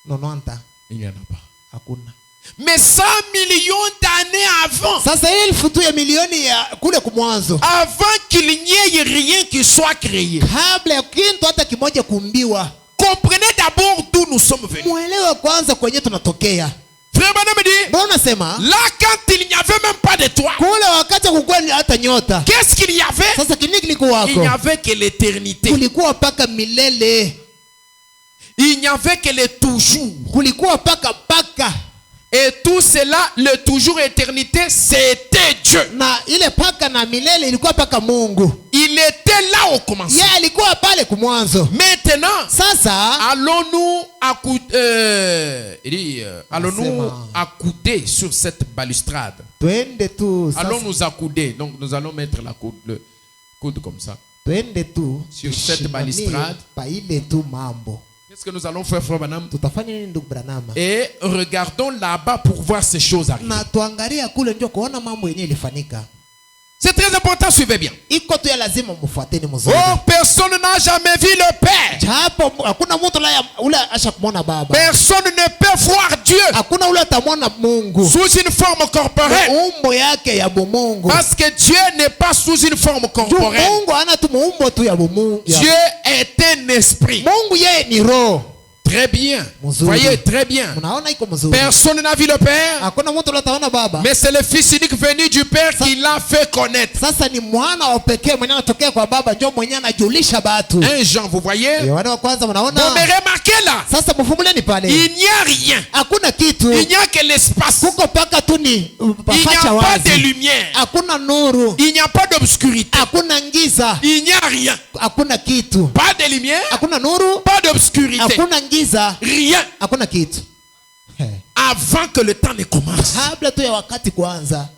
90 Il n'y en a pas. hakuna. Mais 100 millions d'années avant, Sasa elfu tu ya milioni ya kule kumwanzo, avant qu'il n'y ait rien qui soit créé. kabla ya kintu hata kimoja kumbiwa. Comprenez d'abord d'où nous sommes venus. Muelewe kwanza kwenye tunatokea. Frère Branham me dit, Mbona unasema là quand il n'y avait même pas d'étoiles, kule wakati kukuwa ni hata nyota. qu'est-ce qu'il y avait? Sasa kinini Il kilikuwako? n'y avait que l'éternité. Kulikuwa paka milele. Il n'y avait que le toujours. Kulikuwa paka. Et tout cela, le toujours éternité, c'était Dieu. Na ile paka na milele ilikuwa paka Mungu. Il était là au commencement. Yeye alikuwa pale kumwanzo. Maintenant, Sasa allons-nous accouder sur cette balustrade. twende tu Allons sasa, nous accouder. Donc nous allons mettre le coude comme ça. twende tu Sur cette tushimamie balustrade. pa ile tu mambo. Qu'est-ce que nous allons faire, Frère Branham? Tutafanya nini ndugu Branham? Et regardons là-bas pour voir ces choses arriver. Na tuangalia kule ndio kuona mambo yenyewe ilifanyika. C'est très important, suivez bien. Iko tu ya lazima mfuateni mzuri. Oh, personne n'a jamais vu le Père. Japo hakuna mtu ule ashakumwona Baba. Personne ne peut voir Dieu Hakuna ule atamwona Mungu sous une forme corporelle. umbo yake ya bumungu. Parce que Dieu n'est pas sous une forme corporelle. Mungu ana tu muumbo tu ya bumungu. Dieu est un esprit. Mungu yeye ni roho. Très bien. Mzuri. Voyez, très bien. Unaona iko mzuri. Personne n'a vu le Père. Hakuna mtu ule ataona Baba. Mais c'est le Fils unique venu du Père qui l'a fait connaître. Sasa ni mwana wa pekee mwenye anatokea kwa Baba ndio mwenye anajulisha watu. 1 Jean, vous voyez? Yohana wa kwanza Bon, mnaona? mais remarquez là, Sasa mfumuleni pale. il n'y a rien. Hakuna kitu. Il n'y a que l'espace. Kuko paka tu ni Il n'y pafacha a pas de wazi. lumière. Hakuna nuru. Il n'y a pas d'obscurité. Hakuna ngiza. Il n'y a rien. Hakuna kitu. Pas de lumière. Hakuna nuru. Pas d'obscurité. Hakuna ngiza. Rien. Hakuna kitu. Avant que le temps ne commence. Kabla tu ya wakati kuanza.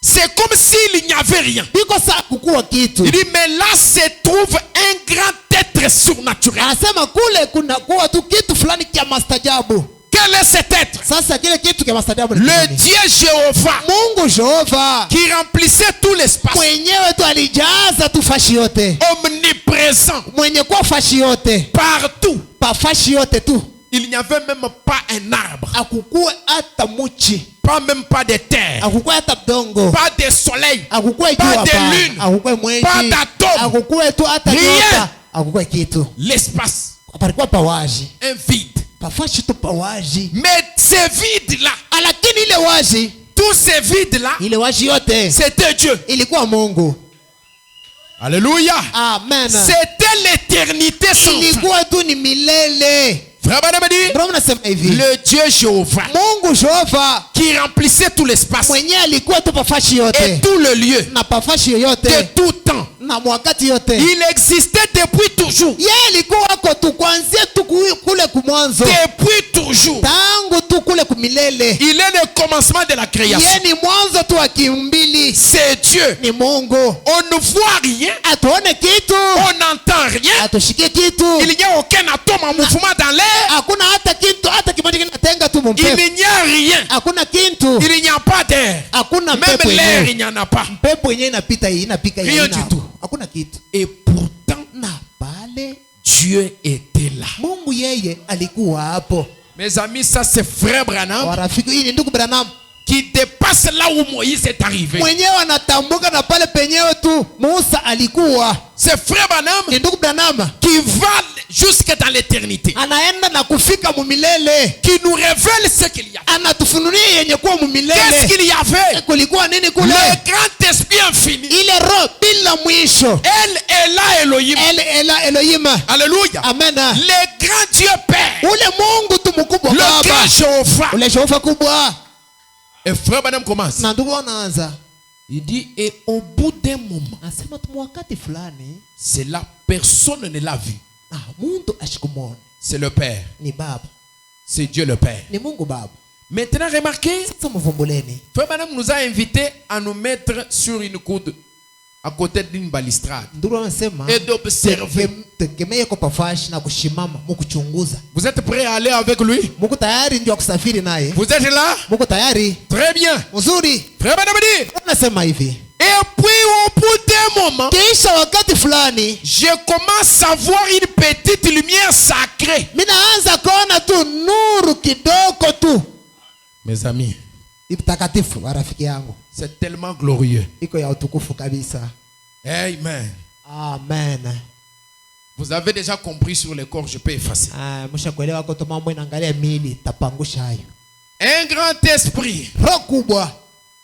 C'est comme s'il n'y avait rien. biko saa kukuwa kitu. Il dit, mais là se trouve un grand être surnaturel. Anasema kule kuna kuwa tu kitu fulani kia mastajabu. Quel est cet être? Sasa kile kitu kia mastajabu ni Le nini? Dieu Jéhovah Mungu Jehova qui remplissait tout l'espace, mwenyewe tu alijaza tu fashi yote, omniprésent mwenye kuwa fashi yote, partout. pa fashi yote tu. Il n'y avait même pas un arbre, Akukuwe hata muchi, même pas de terre, akukuwe hata mdongo, pas de soleil, akukuwe pas jua de pa, lune, akukuwe mwezi, pas d'atome, akukuwe tu hata rien. nyota, akukuwe kitu. l'espace, Palikuwa pawaji, un vide. pafashi tu pawaji. Mais ce vide-là, Lakini ile waji, tout ce vide-là, ile waji yote c'était Dieu. ilikuwa Mungu. Alléluia. Amen. C'était l'éternité sans fin. Ilikuwa tu ni milele. Frère Branham dit, Ndio nasema hivi. le Dieu Jéhovah Mungu Jehova qui remplissait tout l'espace mwenye alikuwa tu pafashi et yote tout le lieu na pafashi de yote tout temps. na wakati yote. Il existait depuis toujours. Yeye alikuwa wako tu kuanzia tu kule kumwanzo. Depuis toujours. Tangu tu kule kumilele. Il est le commencement de la création. Yeye ni mwanzo tu wa kiumbili. C'est Dieu. Ni Mungu. On ne voit rien. Atuone kitu. On n'entend rien. Atushike kitu. Il n'y a aucun atome en mouvement dans l'air. Hakuna hata kitu hata kimoja kinatenga tu mpepo. Il n'y a rien. Hakuna kitu. Il n'y a pas d'air. Hakuna Même mpepo l'air, yenyewe. il n'y en a pas. Mpepo yenyewe inapita hii, inapika hii. Rien du tout. Hakuna kitu. Et pourtant, Na pale Dieu était là. Mungu yeye alikuwa hapo. Mes amis, ça c'est frère Branham Warafiki, hii ni ndugu Branham. qui dépasse là où Moïse est arrivé. Mwenyewe anatambuka na pale penyewe tu Musa alikuwa. C'est frère Branham Ni ndugu Branham qui va jusque dans l'éternité, anaenda na kufika mumilele, qui nous révèle ce qu'il y a. anatufunulia yenye kuwa Qu'est-ce mumilele. qu'il y avait? Kulikuwa nini kule? Le grand esprit infini. Ile roho bila mwisho. Elle est là, Elohim. Elohim. Alléluia. Amen. Le grand Dieu Père. Ule Mungu tu mkubwa Le Baba. grand Jéhovah. Ule Jehova kubwa. Et frère Branham commence. Na ndugu anaanza. Il dit, et au bout d'un moment, Anasema tu wakati fulani, c'est là, personne ne l'a vu. muntu ashikumona. C'est le Père. Ni Baba. C'est Dieu le Père. Ni Mungu Baba. Maintenant, remarquez, Sasa mvumbuleni. frère Branham nous a invités à nous mettre sur une coude à côté d'une balustrade Ndugu anasema et d'observer. tegemee kwa pafashi na kushimama mukuchunguza. Vous êtes prêts à aller avec lui? Muko tayari ndio kusafiri naye? Vous êtes là? Muko tayari? Très bien. Mzuri. Frère Branham dit, Anasema hivi. et puis au bout d'un moment, Kisha wakati fulani, je commence à voir une petite lumière sacrée. mimi naanza kuona tu nuru kidogo tu. Mes amis, Itakatifu rafiki yangu. c'est tellement glorieux. Iko ya utukufu kabisa. Amen. Amen. Vous avez déjà compris sur le corps, je peux effacer. Mshakuelewa kwa mambo inaangalia mili tapangusha hayo. Un grand esprit Roho kubwa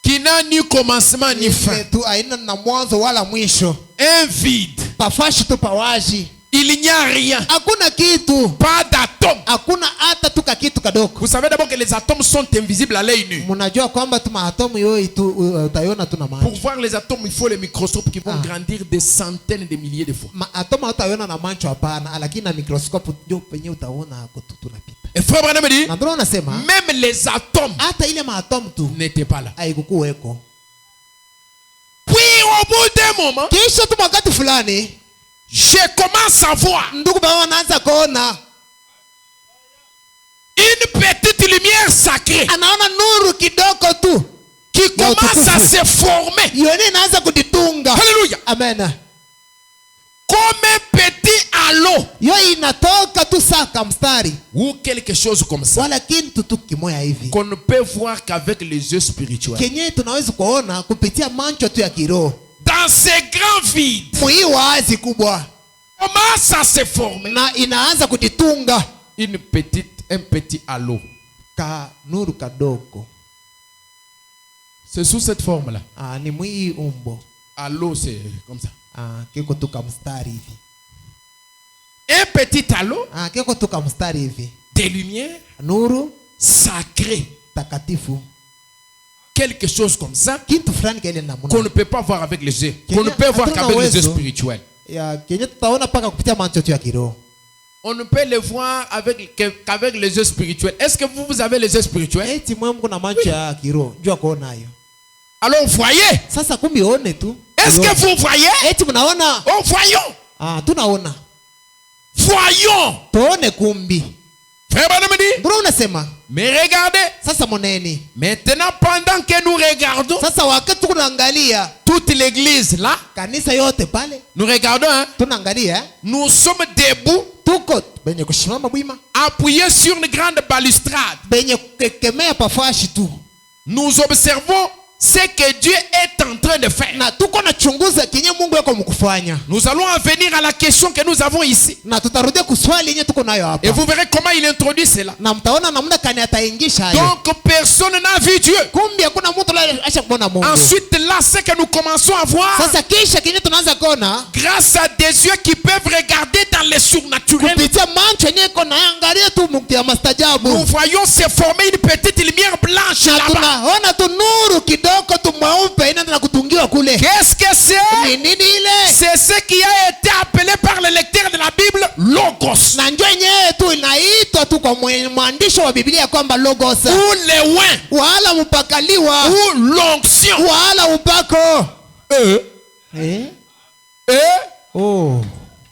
qui n'a ni commencement ni fin. tu haina na mwanzo wala mwisho. Un vide. Pafashi tu pawaji. Il n'y a rien. Hakuna kitu. Pas d'atomes. Hakuna hata tu kitu kadogo. Vous savez d'abord que les atomes sont invisibles à l'œil nu. Mnajua kwamba tu maatomu yote tu utaiona tu na macho. Pour voir les atomes, il faut les microscopes qui vont grandir des centaines de milliers de fois. Maatomu utaiona na macho hapana, lakini na microscope ndio penye utaona hapo tu tunapita. Et frère Branham dit, Na ndio anasema même les atomes hata ile maatomu tu n'étaient pas là. haikukuweko. Puis au bout d'un moment, Kisha tu wakati fulani je commence à voir ndugu baba anaanza kuona une petite lumière sacrée anaona nuru kidogo tu qui commence à se former. yone inaanza kuditunga. Alléluia. Amen. Comme un petit halo Yo inatoka tu saka mstari ou quelque chose comme ça wala kitu tu kimoya hivi qu'on ne peut voir qu'avec les yeux spirituels. kenye tunaweza kuona kupitia macho tu ya kiroho. Dans ces grands vides, Mwi wazi kubwa commence à se former na inaanza kuditunga un petit halo. ka nuru kadogo. C'est sous cette forme-là. Ni mwi umbo. Halo, c'est comme ça. Kiko tu ka mstari hivi. Un petit halo Kiko tu ka mstari hivi. de lumière Nuru sacrée. takatifu. Quelque chose comme ça Kitu fulani kile namuna. qu'on ne peut pas voir avec les yeux. Qu'on ne peut voir qu'avec les yeux spirituels. Ya kenye tutaona paka kupitia macho tu ya kiroho. On ne peut le voir qu'avec les yeux spirituels. Est-ce que vous avez les yeux spirituels? Eti mwe mko na macho ya kiroho. Jua kuona hayo. Alors voyez. Sasa kumbi one tu. Est-ce que vous voyez? Eti mnaona? Oh, voyons. Tunaona. Voyons. Tuone kumbi. Frère Branham dit. Mbona unasema? Mais regardez. Sasa moneni. Maintenant, pendant que nous regardons. Sasa wakati tunaangalia. Toute l'église là. Kanisa yote pale. Nous regardons, hein. Tunaangalia. Nous sommes debout. Tuko benye kushimama bwima. Appuyés sur une grande balustrade. Benye kukemea pafashi tu. Nous observons ce que Dieu est en train de faire. Na tuko na chunguza kinye Mungu yako mkufanya. Nous allons en venir à la question que nous avons ici. Na tutarudia kuswali yenye tuko nayo hapa. Et vous verrez comment il introduit cela. Na mtaona namna kani ataingisha hayo. Donc personne n'a vu Dieu. Kumbi hakuna mtu acha kuona Mungu. Ensuite là, c'est que nous commençons à voir. Sasa kisha kinye tunaanza kuona. Grâce à des yeux qui peuvent regarder dans les surnaturels. Kupitia macho yenye kona angalia tu mukti ya mastajabu. Nous voyons se former une petite lumière blanche là-bas. Tunaona tu nuru kidogo tu mweupe inaenda kutungiwa kule. Qu'est-ce que c'est? Ni nini ile? C'est ce qui a été appelé par le lecteur de la Bible logos. Na njoo yenyewe tu inaitwa tu kwa mwandishi wa Biblia kwamba logos. Ou le oin. Wala mpakaliwa. Ou l'onction. Wala upako. Oh.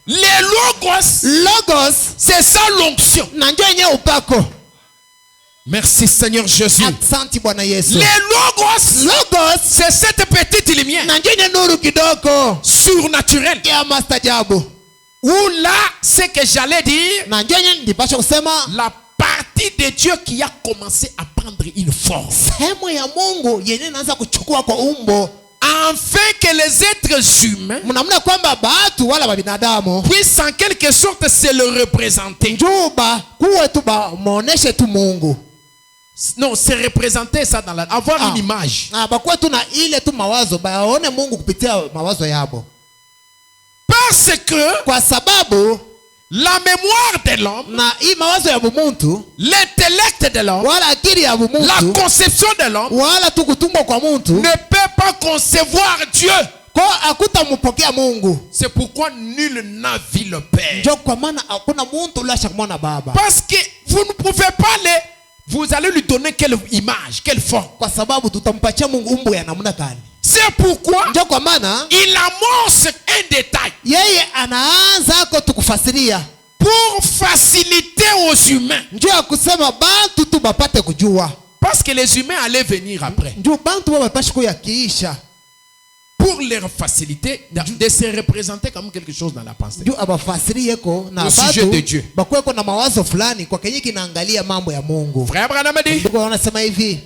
Les logos. Logos. C'est ça l'onction. Na njoo yenyewe upako. Merci Seigneur Jésus. Asante Bwana Yesu. Les logos. Logos. C'est cette petite lumière. Na njoo yenyewe nuru kidogo. Surnaturelle. Ya mastajabu. Ou là, c'est que j'allais dire. Na njoo yenyewe ndipasha kusema. La partie de Dieu qui a commencé à prendre une forme. Sehemu ya Mungu yenyewe inaanza kuchukua kwa umbo. Afin que les êtres humains mnamna kwamba batu wala babinadamu puissent en quelque sorte se le représenter. Njuba kuwe tu ba muoneshe tu Mungu. Non, c'est représenter ça dans la avoir une image. Bakuwe tu na ile tu mawazo baone Mungu kupitia mawazo yabo. Parce que kwa sababu la mémoire de l'homme, na hii mawazo ya muntu, l'intellect de l'homme, wala akili ya muntu, la conception de l'homme, wala tu kutumwa kwa muntu, ne peut pas concevoir Dieu. Kwa hakutampokea Mungu. C'est pourquoi nul n'a vu le Père. Ndio kwa maana hakuna muntu ulasha kumwona Baba. Parce que vous ne pouvez pas vous allez lui donner quelle image, quelle forme. Kwa sababu tutampatia Mungu umbo ya namna gani? C'est pourquoi ndio kwa maana il amorce un détail. Yeye anaanza kutufasiria pour faciliter aux humains. Ndio kusema bantu tu bapate kujua. Parce que les humains allaient venir après. Ndio bantu wapashe kuyakiisha. Pour leur faciliter de se représenter comme quelque chose dans la pensée. Ndio abafasirie ko na sujet de Dieu. Bakweko na mawazo fulani kwa kenye kinaangalia mambo ya Mungu. Frère Branham dit. Ndio wanasema hivi.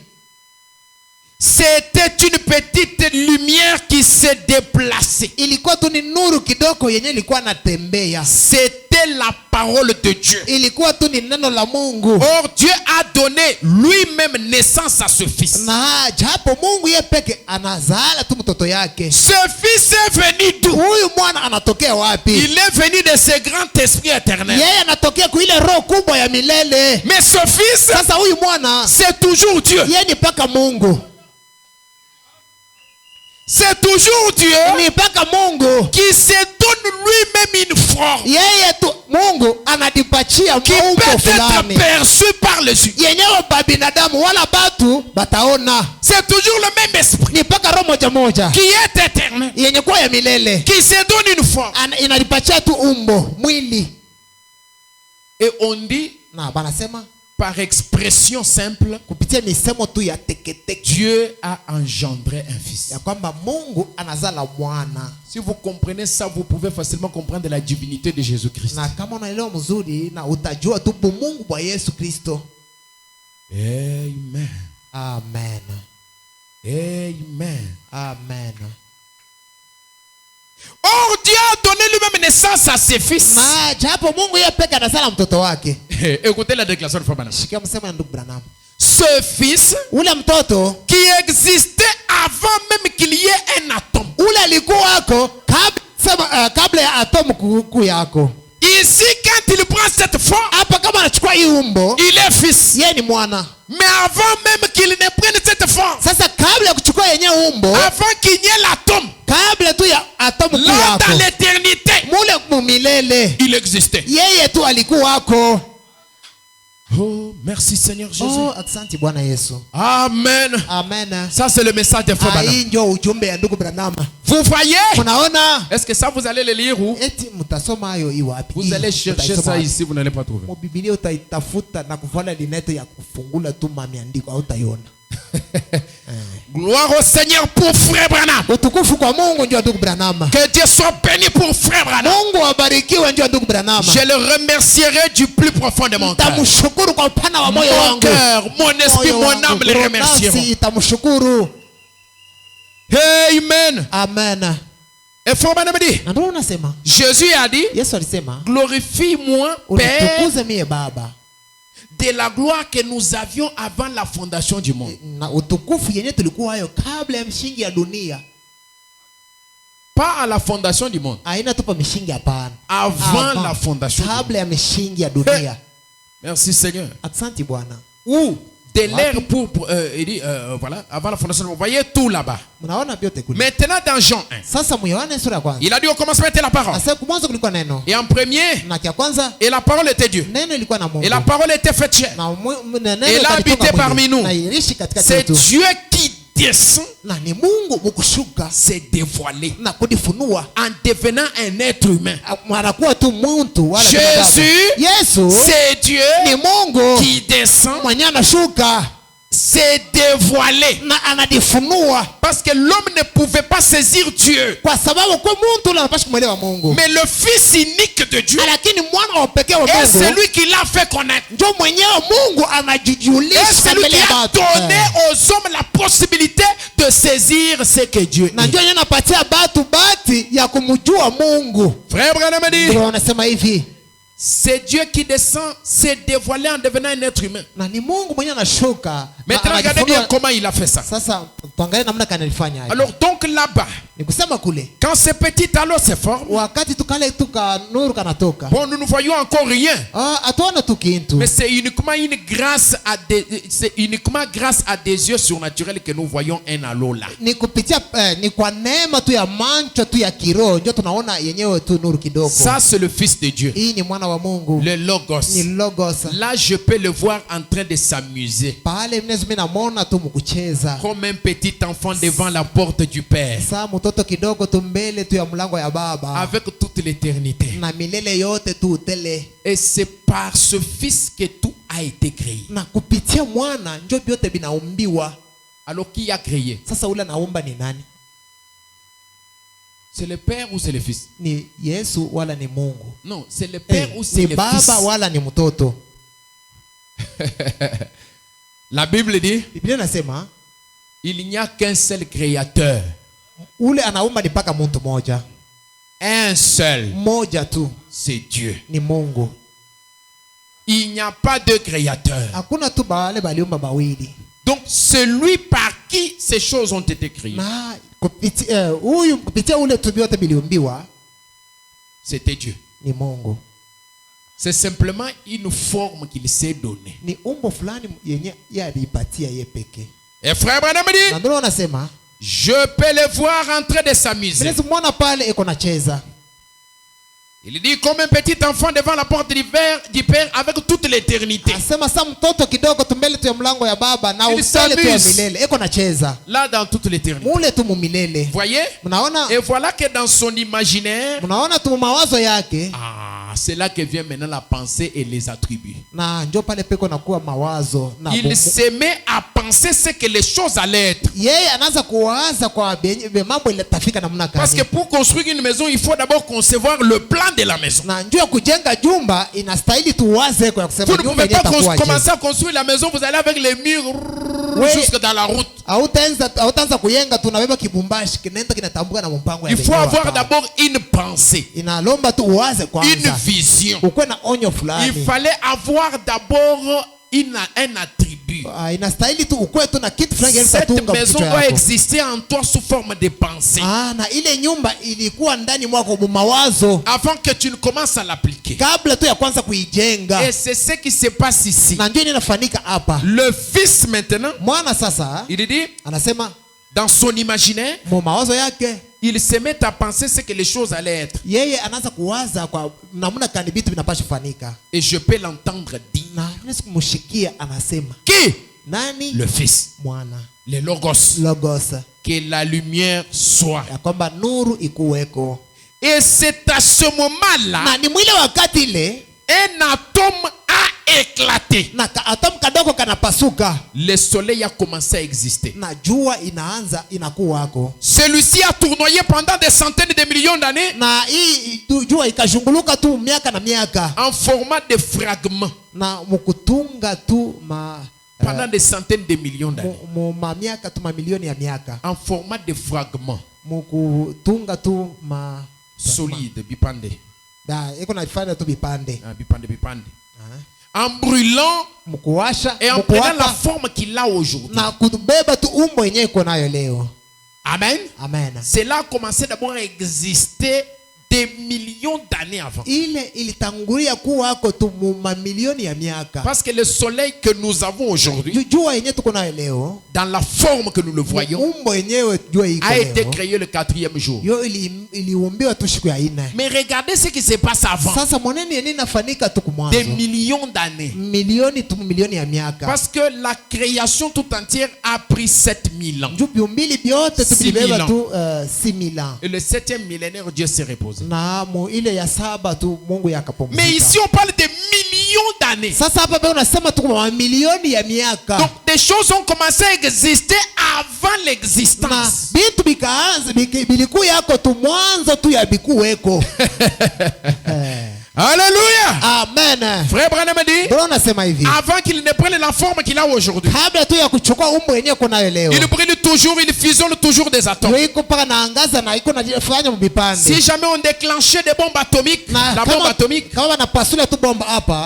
C'était une petite lumière qui se déplaçait. Ilikuwa tu ni nuru kidogo yenye ilikuwa natembea. C'était la parole de Dieu. Ilikuwa tu ni neno la Mungu. Or Dieu a donné lui-même naissance à ce fils. Na japo Mungu yeye peke anazala tu mtoto yake. Ce fils est venu d'où? Huyu mwana anatokea wapi? Il est venu de ce grand esprit éternel. Yeye anatokea kwa ile roho kubwa ya milele. Mais ce fils, sasa huyu mwana, c'est toujours Dieu. Yeye ni paka Mungu. C'est toujours Dieu qui se donne lui-même une forme qui peut être perçu par les yeux. C'est toujours le même esprit qui est éternel, qui se donne une forme. Et on dit par expression simple, Dieu a engendré un fils. Si vous comprenez ça, vous pouvez facilement comprendre la divinité de Jésus-Christ. Amen. Amen. Amen. Amen. Or Dieu a donné lui-même naissance à ses fils. Écoutez la déclaration de Frère Branham. Ce fils qui existait avant même qu'il y ait un atome. Ici, quand il prend cette forme, il est fils. Mais avant même qu'il ne prenne cette forme, avant qu'il y ait l'atome, là dans l'éternité, il existait. Oh, merci Seigneur Jésus. Oh, asante Bwana Yesu. Amen. Amen. Ça c'est le message de Frère Branham. Hii ndio ujumbe ya ndugu Branham. Vous voyez? Unaona? Est-ce que ça vous allez le lire où? Eti mtasoma hayo iwapi? Vous allez chercher ça ici, vous n'allez pas trouver. Mu Biblia utaitafuta na kuvala lineto ya kufungula tu maandiko au utaiona. Gloire au Seigneur pour Frère Branham. Utukufu kwa Mungu ndio ndugu Branham. Que Dieu soit béni pour Frère Branham. Mungu abarikiwe ndio ndugu Branham. Je le remercierai du plus profond de mon cœur. Tamshukuru kwa upana wa moyo wangu. Mon cœur, mon esprit, mon âme le remercieront. Tamshukuru. Amen. Amen. Et Frère Branham dit, Ndio unasema. Jésus a dit, Yesu alisema, glorifie-moi, Père, unitukuze mie Baba. de la gloire que nous avions avant la fondation du monde. Na utukufu yenye tulikuwa nayo kabla ya msingi ya dunia. Pas à la fondation du monde. Haina tupa msingi hapana. Avant la fondation du monde. Kabla ya msingi ya dunia. Merci Seigneur. Asante Bwana. Ou de l'air pour il dit voilà, avant la fondation du monde. Vous voyez tout là-bas. Mnaona vyote kule. Maintenant dans Jean 1. Sasa Yohana sura ya kwanza. Il a dit au commencement était la parole. Asa mwanzo kulikuwa neno. Et en premier, Na kia kwanza, et la parole était Dieu. neno ilikuwa na Mungu. Et la parole était faite chair. Na neno Et là habité parmi nous. Na iliishi katikati C'est yetu. Dieu qui descend, Na ni Mungu mukushuka s'est dévoilé na kudifunua. en devenant un être humain. Anakuwa tu mtu wala Jésus, Yesu c'est Dieu ni Mungu qui descend, mwenye anashuka s'est dévoilé. na anadifunua Parce que l'homme ne pouvait pas saisir Dieu. kwa sababu kwa mtu ule anapaswa kumwelewa Mungu. Mais le Fils unique de Dieu Lakini mwana wa pekee wa est Mungu celui qui l'a fait connaître. ndio mwenyewe Mungu Et anajijulisha celui mbele qui ya a watu. donné aux hommes la possibilité de saisir ce que Dieu Na est. ndio yeye anapatia watu bahati ya kumjua Mungu. Frère Branham dit, Ndio wanasema hivi. c'est Dieu qui descend, s'est dévoilé en devenant un être humain. Na ni Mungu mwenyewe anashuka. Maintenant, regardez bien comment il a fait ça. Sasa tuangalie namna kanalifanya hayo. Alors donc là-bas, Ni kusema kule quand ce petit talon se forme, wakati tukale tuka nuru kanatoka. bon, nous ne voyons encore rien. Atuona tu kintu. Mais c'est uniquement c'est uniquement grâce à des yeux surnaturels que nous voyons un halo là. Ni kupitia ni kwa neema tu ya mancho tu ya kiroho ndio tunaona yenyewe tu nuru kidogo. Ça c'est le Fils de Dieu, Hii ni mwana wa Mungu. le Logos. Ni logos. Là je peux le voir en train de s'amuser Pale mimi namuona tu mkucheza. comme un petit enfant devant la porte du Père, Saa mtoto kidogo tu mbele tu ya mlango ya baba. avec toute l'éternité. Na milele yote tu utele. Et c'est par ce Fils que tout a été créé. Na kupitia mwana ndio vyote vinaumbiwa. Alors qui a créé? Sasa ule naumba ni nani? C'est le Père ou c'est le Fils? Ni Yesu wala ni Mungu? Non, c'est le Père ou c'est Ni le baba Fils? wala ni mtoto? La Bible dit, Biblia nasema il n'y a qu'un seul créateur. ule anaumba ni mpaka mtu moja. Un seul, Moja tu c'est Dieu. ni Mungu. Il n'y a pas de créateur. Hakuna tu wale baliumba bawili. Donc, celui par qui ces choses ont été créées, Na kupitia huyu kupitia ule tu vyote biliumbiwa c'était Dieu. ni Mungu. C'est simplement une forme qu'il s'est donnée. Ni umbo fulani yenye yeye alipatia yeye pekee. Et frère Branham dit, Na ndio anasema je peux le voir en train de s'amuser. mimi simuona pale iko nacheza. Il dit comme un petit enfant devant la porte du Père avec toute l'éternité. Asema sasa mtoto kidogo tu mbele tu ya mlango ya baba na Il usale tu ya s'amuse. milele iko nacheza. Là dans toute l'éternité. Mule tu mumilele. Voyez? Mnaona? Et voilà que dans son imaginaire, Mnaona tu mawazo yake c'est là que vient maintenant la pensée et les attributs. na njoo pale peko nakuwa mawazo na Il se met à penser ce que les choses allaient être. yeye anaanza kuwaza kwa mambo ilitafika namna Parce que gani. pour construire une maison, il faut d'abord concevoir le plan de la maison. Na njoo kujenga jumba inastahili tuwaze kwa kusema Vous ne jumba pouvez pas itakuwaje. commencer à construire la maison, vous allez avec les murs Oui. jusque dans la route. Hautaanza kuyenga tunabeba kibumbashi kinaenda kinatambuka na mpango ya Il faut wenyewe avoir hapa. d'abord une pensée, Inalomba tu uwaze une kwanza. vision. Ukuwe na onyo Il fulani. fallait avoir d'abord un attribut. Inastahili tu ukuwe tu na kitu fulani Cette kitatunga maison kichwa doit yako. exister en toi sous forme de pensée. Na ile nyumba ilikuwa ndani mwako mawazo Avant que tu ne commences à l'appliquer. kabla tu ya kwanza kuijenga. Et c'est ce qui se passe ici. Na ndio inafanyika hapa. Le Fils maintenant, Mwana sasa il dit, anasema dans son imaginaire, mu mawazo yake il se met à penser ce que les choses allaient être. yeye anaanza kuwaza kwa namna gani vitu vinapaswa kufanyika. Et je peux l'entendre dire. Na naweza kumshikia anasema, Qui? nani? Le Fils. Mwana. Le Logos. Logos. Que la lumière soit. Ya kwamba nuru ikuweko. Et c'est à ce moment-là, Na ni mwile wakati ile un atome a éclaté. na atomu kadogo kanapasuka. Le soleil a commencé à exister. Na jua inaanza inakuwako. Celui-ci a tournoyé pendant des centaines de millions d'années. Na hii jua ikashunguluka tu miaka na miaka. En format de fragments. Na mkutunga tu Pendant des centaines de millions d'années. ma miaka tu mamilioni ya miaka. En format de fragments. Mkutunga tu solide, bipande. Iko naifanya tu bipande. Bipande. En brûlant mkuwasha et en prenant la forme qu'il a aujourd'hui. Na kubeba tu umbo yenyewe iko nayo leo. Amen. Amen. Cela a commencé d'abord à exister des millions d'années avant. Ile ilitangulia kuwako tu mamilioni ya miaka. Parce que le soleil que nous avons aujourd'hui, jua yenyewe tuko nayo leo, dans la forme que nous le voyons, umbo yenyewe jua iko a été leo, créé le 4e jour. yo iliumbiwa tu siku ya 4. Mais regardez ce qui se passe avant. Sasa mwaneni yenyewe inafanyika tu kumwanzo. Des millions d'années. Milioni tu milioni ya miaka. Parce que la création tout entière a pris 7000 ans. Juu mbili biote tu bilibeba tu 6000 ans. Et le 7e millénaire, Dieu s'est reposé. Na ile ya 7 tu Mungu yakapumzika. Mais ici on parle de millions d'années. Sasa hapa bado unasema tu kwa milioni ya miaka. Donc des choses ont commencé à exister avant l'existence. Na bitu bikaanza biliku yako tu mwanzo tu ya bikuweko. Alléluia. Amen. Frère Branham dit, avant qu'il ne prenne la forme qu'il a aujourd'hui, il brille toujours, il fusionne toujours des atomes. Si jamais on déclenchait des bombes atomiques, la bombe atomique,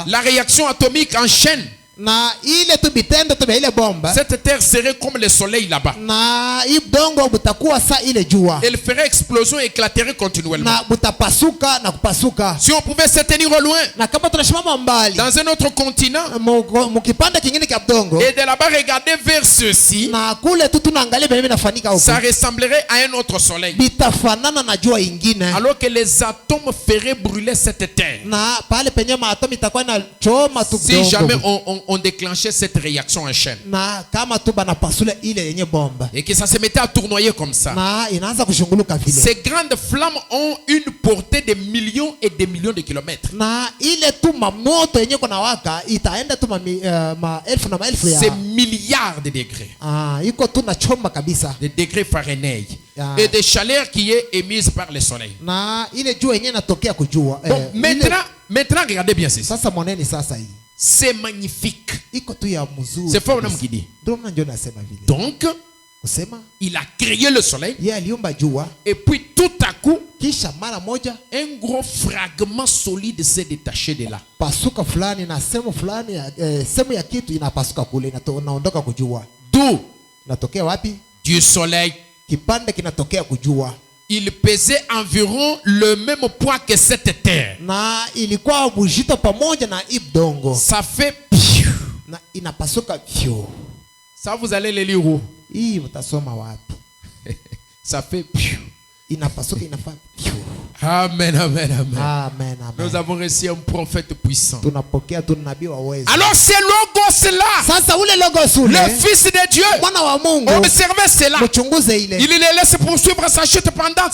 la réaction atomique enchaîne. Na ile tu bitendo tu ile bomba, cette terre serait comme le soleil là-bas. Na ibongo butakuwa sa ile jua. Elle ferait explosion et éclaterait continuellement. Na butapasuka na kupasuka. Si on pouvait se tenir au loin, na kama tunashimama mbali, dans un autre continent, mukipanda kingine kia budongo, et de là-bas regarder vers ceci, na kule tu tunaangalia bebe nafanyika huko, ça ressemblerait à un autre soleil. Bitafanana na jua ingine. Alors que les atomes feraient brûler cette terre. Na pale penye maatomi itakuwa na choma tu budongo. Si jamais on déclenchait cette réaction en chaîne. Na kama tu banapasula ile yenye bomba. Et que ça se mettait à tournoyer comme ça. Na inaanza kushunguluka vile. Ces grandes flammes ont une portée de millions et de millions de kilomètres. Na ile tu mamoto yenye kuna waka itaenda tu maelfu na maelfu ya. C'est milliards de degrés. Iko tu na choma kabisa. Des degrés Fahrenheit. Et de chaleur qui est émise par le soleil. Na ile jua yenye natokea kujua. Donc maintenant regardez bien ceci. Sasa moneni sasa hii. C'est magnifique. C'est fort qui dit. Donc, il a créé le soleil. Et puis tout à coup, un gros fragment solide s'est détaché de là. D'où? Du soleil. Il pesait environ le même poids que cette terre. Na ilikuwa bujito pamoja na ibdongo. Ça fait na inapasuka pio. Ça vous allez le lire où? Hii mtasoma wapi? Ça fait inapasuka inafaa pio. Amen, amen, amen. Amen, amen. Nous avons reçu un prophète puissant. Tunapokea tu nabii wa uwezo. Alors c'est logos là. Sasa ule logos ule. Le fils de Dieu. Mwana wa Mungu. Observez cela. Mchunguze ile. Il les laisse poursuivre sa chute pendant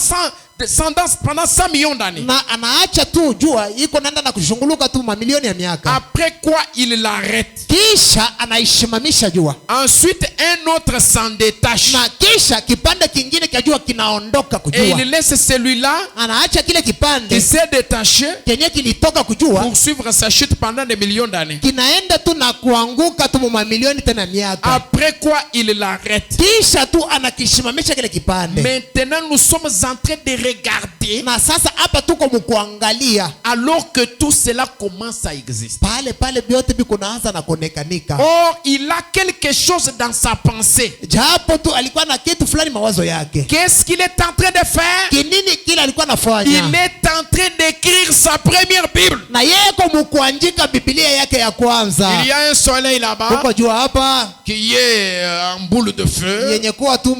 100 millions d'années. Na anaacha tu jua iko naenda na kushunguluka tu mamilioni ya miaka. Après quoi il l'arrête. Kisha anaishimamisha jua. Ensuite un autre s'en détache. Na kisha kipande kingine cha jua kinaondoka kujua. Et il laisse celui-là. Anaacha kile kipande qui s'est détaché. Kenye kilitoka kujua. Poursuivre sa chute pendant des millions d'années. Kinaenda tu na kuanguka tu mamilioni tena miaka. Après quoi il l'arrête. Kisha tu anakishimamisha kile kipande. Maintenant nous sommes en train de regarder, na sasa hapa tuko mkuangalia, alors que tout cela commence à exister. pale vyote bikunaanza na kuonekanika. Or, il a quelque chose dans sa pensée. Japo tu alikuwa na kitu fulani mawazo yake. Qu'est-ce qu'il est en train de faire? Kinini kile alikuwa anafanya? Il est en train d'écrire sa première Bible. Na yeye ko mkuandika Biblia yake ya kwanza. Il y a un soleil là-bas Uko jua hapa qui est en boule de feu. yenye kuwa tu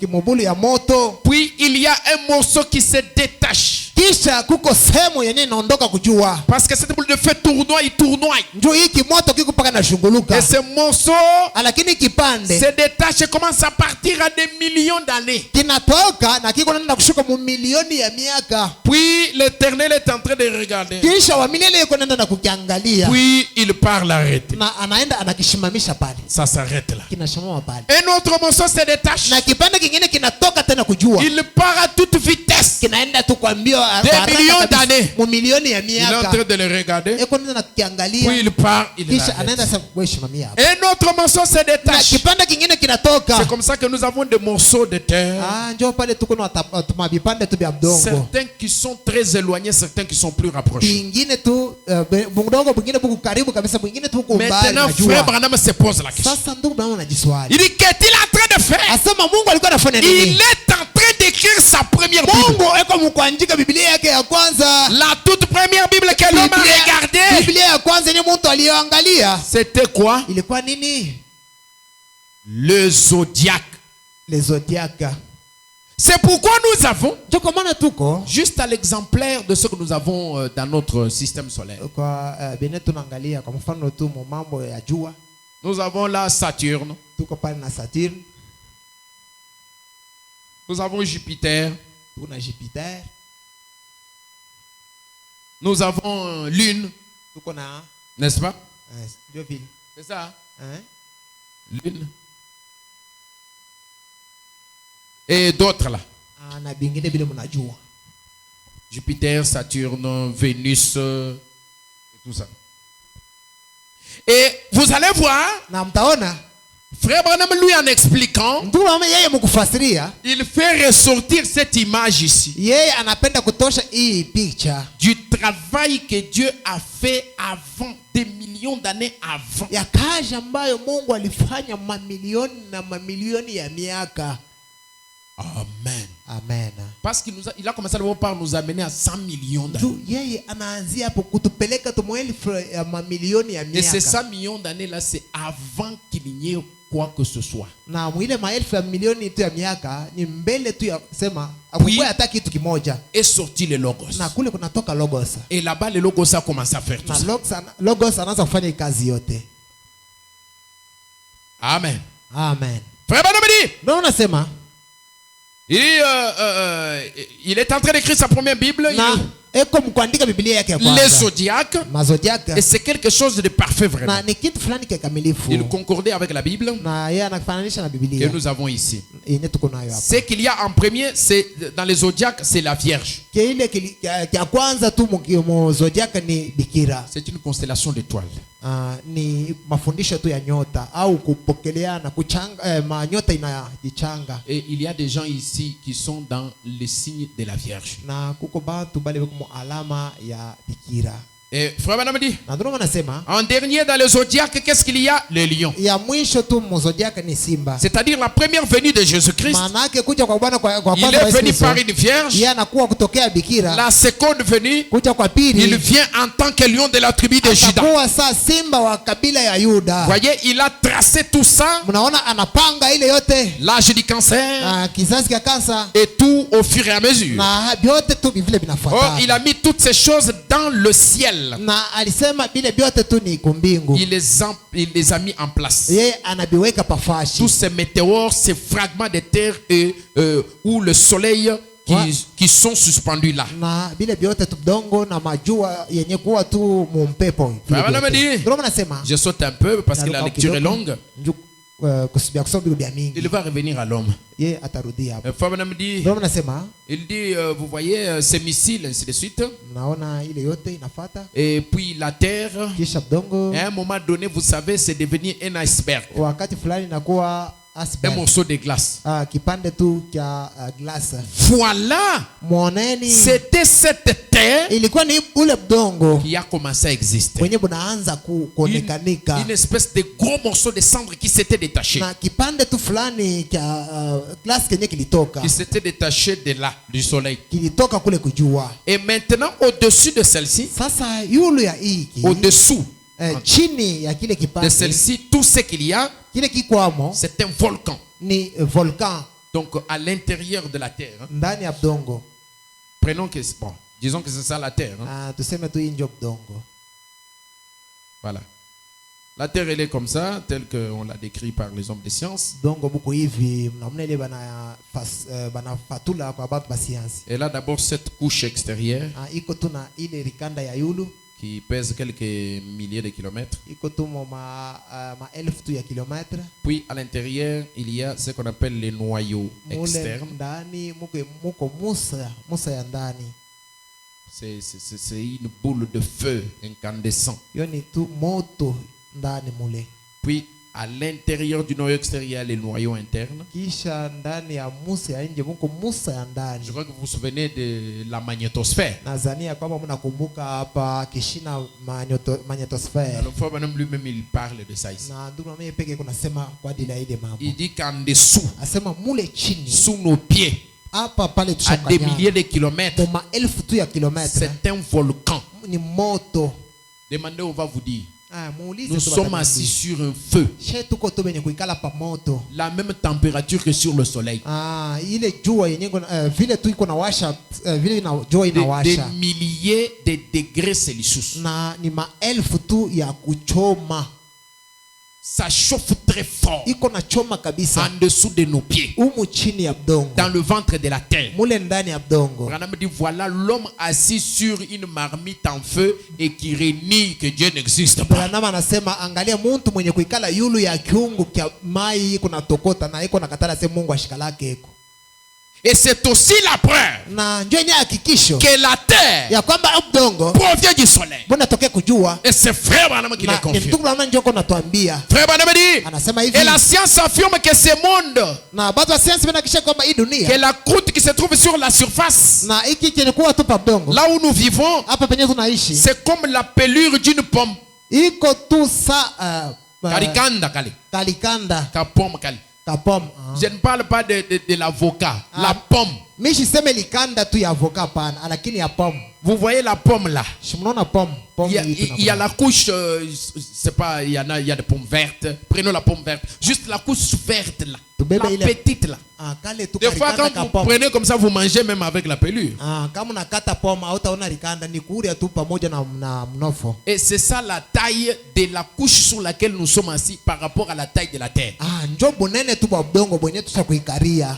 kimubulu ya moto. Puis il y a un morceau qui se détache. Kisha kuko sehemu yenye inaondoka kujua. Parce que cette boule de feu tournoie. Njoo hiki moto kiko paka na shunguluka. Et ce morceau Lakini kipande se détache et commence à partir à des millions d'années. kinatoka na kiko naenda kushuka mu milioni ya miaka. Puis l'Éternel est en train de regarder. Kisha wa milele yuko naenda na kukiangalia. Puis il part l'arrêter. Na anaenda anakishimamisha pale. Ça s'arrête là. Kinashimama pale. Un autre morceau se détache. Na kipande kingine kinatoka tena kujua. Il part à toute vitesse. Kinaenda tu kwa mbio Des millions d'années. mu milioni ya Il est en miaka. train de le regarder. Eko nenda na kukiangalia. Puis il part, il Kisha l'arrête. anaenda sasa kuheshimamia hapo. Un autre morceau se Na détache. kipande kingine kinatoka. C'est comme ça que nous avons des morceaux de terre. Njoo pale tuko na vipande tu vya mdongo. Certains qui sont très éloignés, certains qui sont plus rapprochés. Bingine tu mdongo, bingine buku karibu kabisa, bingine tu buku mbali. Maintenant, frère Branham se pose la question. Sasa ndugu Branham anajiswali. Il dit, qu'est-il en train de faire? Asema Mungu alikuwa anafanya nini? Il est en train d'écrire sa première Bible. Mungu eko mkuandika Biblia yake ya kwanza. La toute première Bible que l'homme a regardée. Biblia ya kwanza ni mtu aliyoangalia. C'était quoi? Ilikuwa nini? Le zodiaque. Le zodiaque. C'est pourquoi nous avons, Ndio kwa maana tuko juste à l'exemplaire de ce que nous avons dans notre système solaire. kwa bene tunaangalia kwa mfano tu mambo ya jua. Nous avons là Saturne. Tuko pale na Saturn. Nous avons Jupiter. Tuna Jupiter. Nous avons Lune. Tuko na N'est-ce pas? ndio vile. C'est ça? Hein? Lune. Et d'autres là. Na bingine vile mnajua. Jupiter, Saturne, Vénus et tout ça. Et vous allez voir, Na mtaona frère Branham lui en expliquant, ndugu mama yeye mkufasiria, il fait ressortir cette image ici yeye anapenda kutosha hii picha du travail que Dieu a fait avant, des millions d'années avant. ya kazi ambayo Mungu alifanya mamilioni na mamilioni ya miaka. Amen. Amen. Parce qu'il a commencé d'abord par nous amener à 100 millions d'années. Yeye anaanzia hapo kutupeleka tumwelfu ya mamilioni ya Et ces miaka. 100 millions d'années là, c'est avant qu'il n'y ait quoi que ce soit. Na mwile maelfu ya milioni tu ya miaka ni mbele tu ya kusema Oui. akuwe hata kitu kimoja. Et sorti le logos. Na kule kunatoka logos. Et là-bas, le logos a commencé à faire tout Na ça. logos anaanza kufanya hii kazi yote. Amen. Amen. Frère Branham dit, Ndio unasema il est en train d'écrire sa première Bible. na eko mkuandika Biblia yake ya Les kwanza. zodiaques. Mazodiaka. Et c'est quelque chose de parfait vraiment. Na ni kitu fulani kikamilifu. Il concordait avec la Bible Na yeye anafananisha na que Biblia. nous avons ici. Yenye tuko nayo hapa. Ce qu'il y a en premier, c'est dans les zodiaques, c'est la Vierge. Kile kia kwanza tu mu zodiaka ni bikira. C'est une constellation d'étoiles. Ni mafundisho tu ya nyota au kupokelea na kuchanga manyota inajichanga. Et il y a des gens ici qui sont dans les signes de la Vierge. Na kuko bantu bale beko alama ya bikira. Et frère Branham dit, Na ndio anasema en dernier dans le zodiaque, qu'est-ce qu'il y a? Le lion. ya mwisho tu mu zodiaka ni simba. C'est-à-dire la première venue de Jésus-Christ. Maana yake kuja kwa Bwana kwa Il kwanza est wa venu Yesu. par une vierge. Yeye anakuwa kutokea bikira. La seconde venue, Kuja kwa il pili vient en tant que lion de la tribu de Juda. atakuwa saa simba wa kabila ya Yuda. Voyez, il a tracé tout ça, Mnaona anapanga ile yote l'âge du cancer kizazi cha kansa et tout au fur et à mesure. na vyote tu vile Oh, vinafuata. il a mis toutes ces choses dans le ciel. Na alisema vile vyote tu ni kumbingu. Il les a mis en place. Yeye anabiweka pafashi. Tous ces météores, ces fragments de terre et ou le soleil qui sont suspendus là. Na vile vyote tu dongo na majua yenye kuwa tu mumpepo. Ndio nasema Je saute un peu parce que la lecture est longue. kusubia kusoma Biblia mingi. Il va revenir à l'homme. Yeye atarudia hapo. Ndio nasema il dit, vous voyez ces missiles, ainsi de suite. Naona ile yote inafata. Et puis la terre, Kisha dongo. à un moment donné, vous savez, c'est devenu un iceberg. Wakati fulani inakuwa un iceberg. morceau de glace. Kipande tu cha glass. Voilà, Muoneni, c'était cette terre ilikuwa ni ule udongo qui a commencé à exister. wenye bunaanza kuonekanika. Une espèce de gros morceau de cendre qui s'était détaché. Na kipande tu fulani cha glass kenye kilitoka. Qui s'était détaché de là, du soleil. Kilitoka kule kujua. Et maintenant, au-dessus de celle-ci, Sasa yulu ya hiki, au-dessous chini ya kile de kipande, celle-ci, tout ce qu'il y a, kile kikwamo c'est un volcan. ni volcan Donc, à l'intérieur de la terre, hein, ndani ya udongo. prenons que, bon, disons que c'est ça la terre. Hein. Tuseme tu hii ndio udongo. Voilà. La terre, elle est comme ça, telle qu'on l'a décrit par les hommes de science. Dongo buko hivi mnamna ile bana fatula kwa batu ba science. Elle a d'abord cette couche extérieure Iko tu na ile rikanda ya yulu, qui pèse quelques milliers de kilomètres. iko tu maelfu tu ya kilometre. Puis à l'intérieur, il y a ce qu'on appelle les noyaux Mule externes. ndani muko musa ya ndani. C'est une boule de feu incandescent. Yo ni tu moto ndani mule. Puis à l'intérieur du noyau extérieur, les noyaux internes. Kisha ndani ya musa ya nje muko musa ya ndani. Je crois que vous vous souvenez de la magnétosphère. Nazania kwamba mnakumbuka hapa kishina magnetosphère. Alors, Frère Branham lui-même, il parle de ça ici. Na ndugu mimi peke kunasema kwa dila ile mambo. Il dit qu'en dessous, Asema mule chini, sous nos pieds, hapa pale à des milliers de kilomètres, kwa maelfu tu ya kilometre, c'est un volcan. ni moto. Demandez, on va vous dire. Muulize Nous tu sommes batamwambia. assis sur un feu. She tuko tu benye kuikala pa moto. La même température que sur le soleil. Ile jua yenye vile tu iko nawasha vile jua Des inawasha. milliers de degrés Celsius. Na ni maelfu tu ya kuchoma. Ça chauffe très fort Iko na choma kabisa. en dessous de nos pieds, Umu chini ya budongo. dans le ventre de la terre. Mule ndani ya budongo. Branham dit, voilà l'homme assis sur une marmite en feu et qui renie que Dieu n'existe pas. Branham anasema angalia muntu mwenye kuikala yulu ya kiungu kya mai iko na tokota na iko nakatala se Mungu ashikalake iko. Et c'est aussi la preuve Na njoo yenye hakikisho que la terre ya kwamba udongo provient du soleil. mbona tokea kujua. Et c'est Frère Branham qui le Na confirme. ndugu Branham njoo kona tuambia. Frère Branham dit, Anasema hivi. et la science affirme que ce monde, Na batu wa science bana kisha kwamba hii que dunia la croûte qui se trouve sur la surface, na hiki kilikuwa tu pa budongo. là où nous vivons, Hapa penye tunaishi. c'est comme la pelure d'une pomme. Iko tu sa Kalikanda kali. kalikanda Ka pomme kali. kapom. Je ne parle pas de l'avocat, la pomme. Mishi seme likanda tu ya avoka pana, lakini ya pom. Vous voyez la pomme là. Shimnaona pom. Il y a la couche, c'est pas, il y a des pommes vertes. Prenons la pomme verte. Juste la couche verte là. La petite là. Des fois quand vous prenez comme ça, vous mangez même avec la pelure. Kama unakata pom hautaona likanda, ni kuria tu pamoja na mnofo. Et c'est ça la taille de la couche sur laquelle nous sommes assis par rapport à la taille de la terre. Njo bunene tu bwa budongo bwenye tushakuikaria.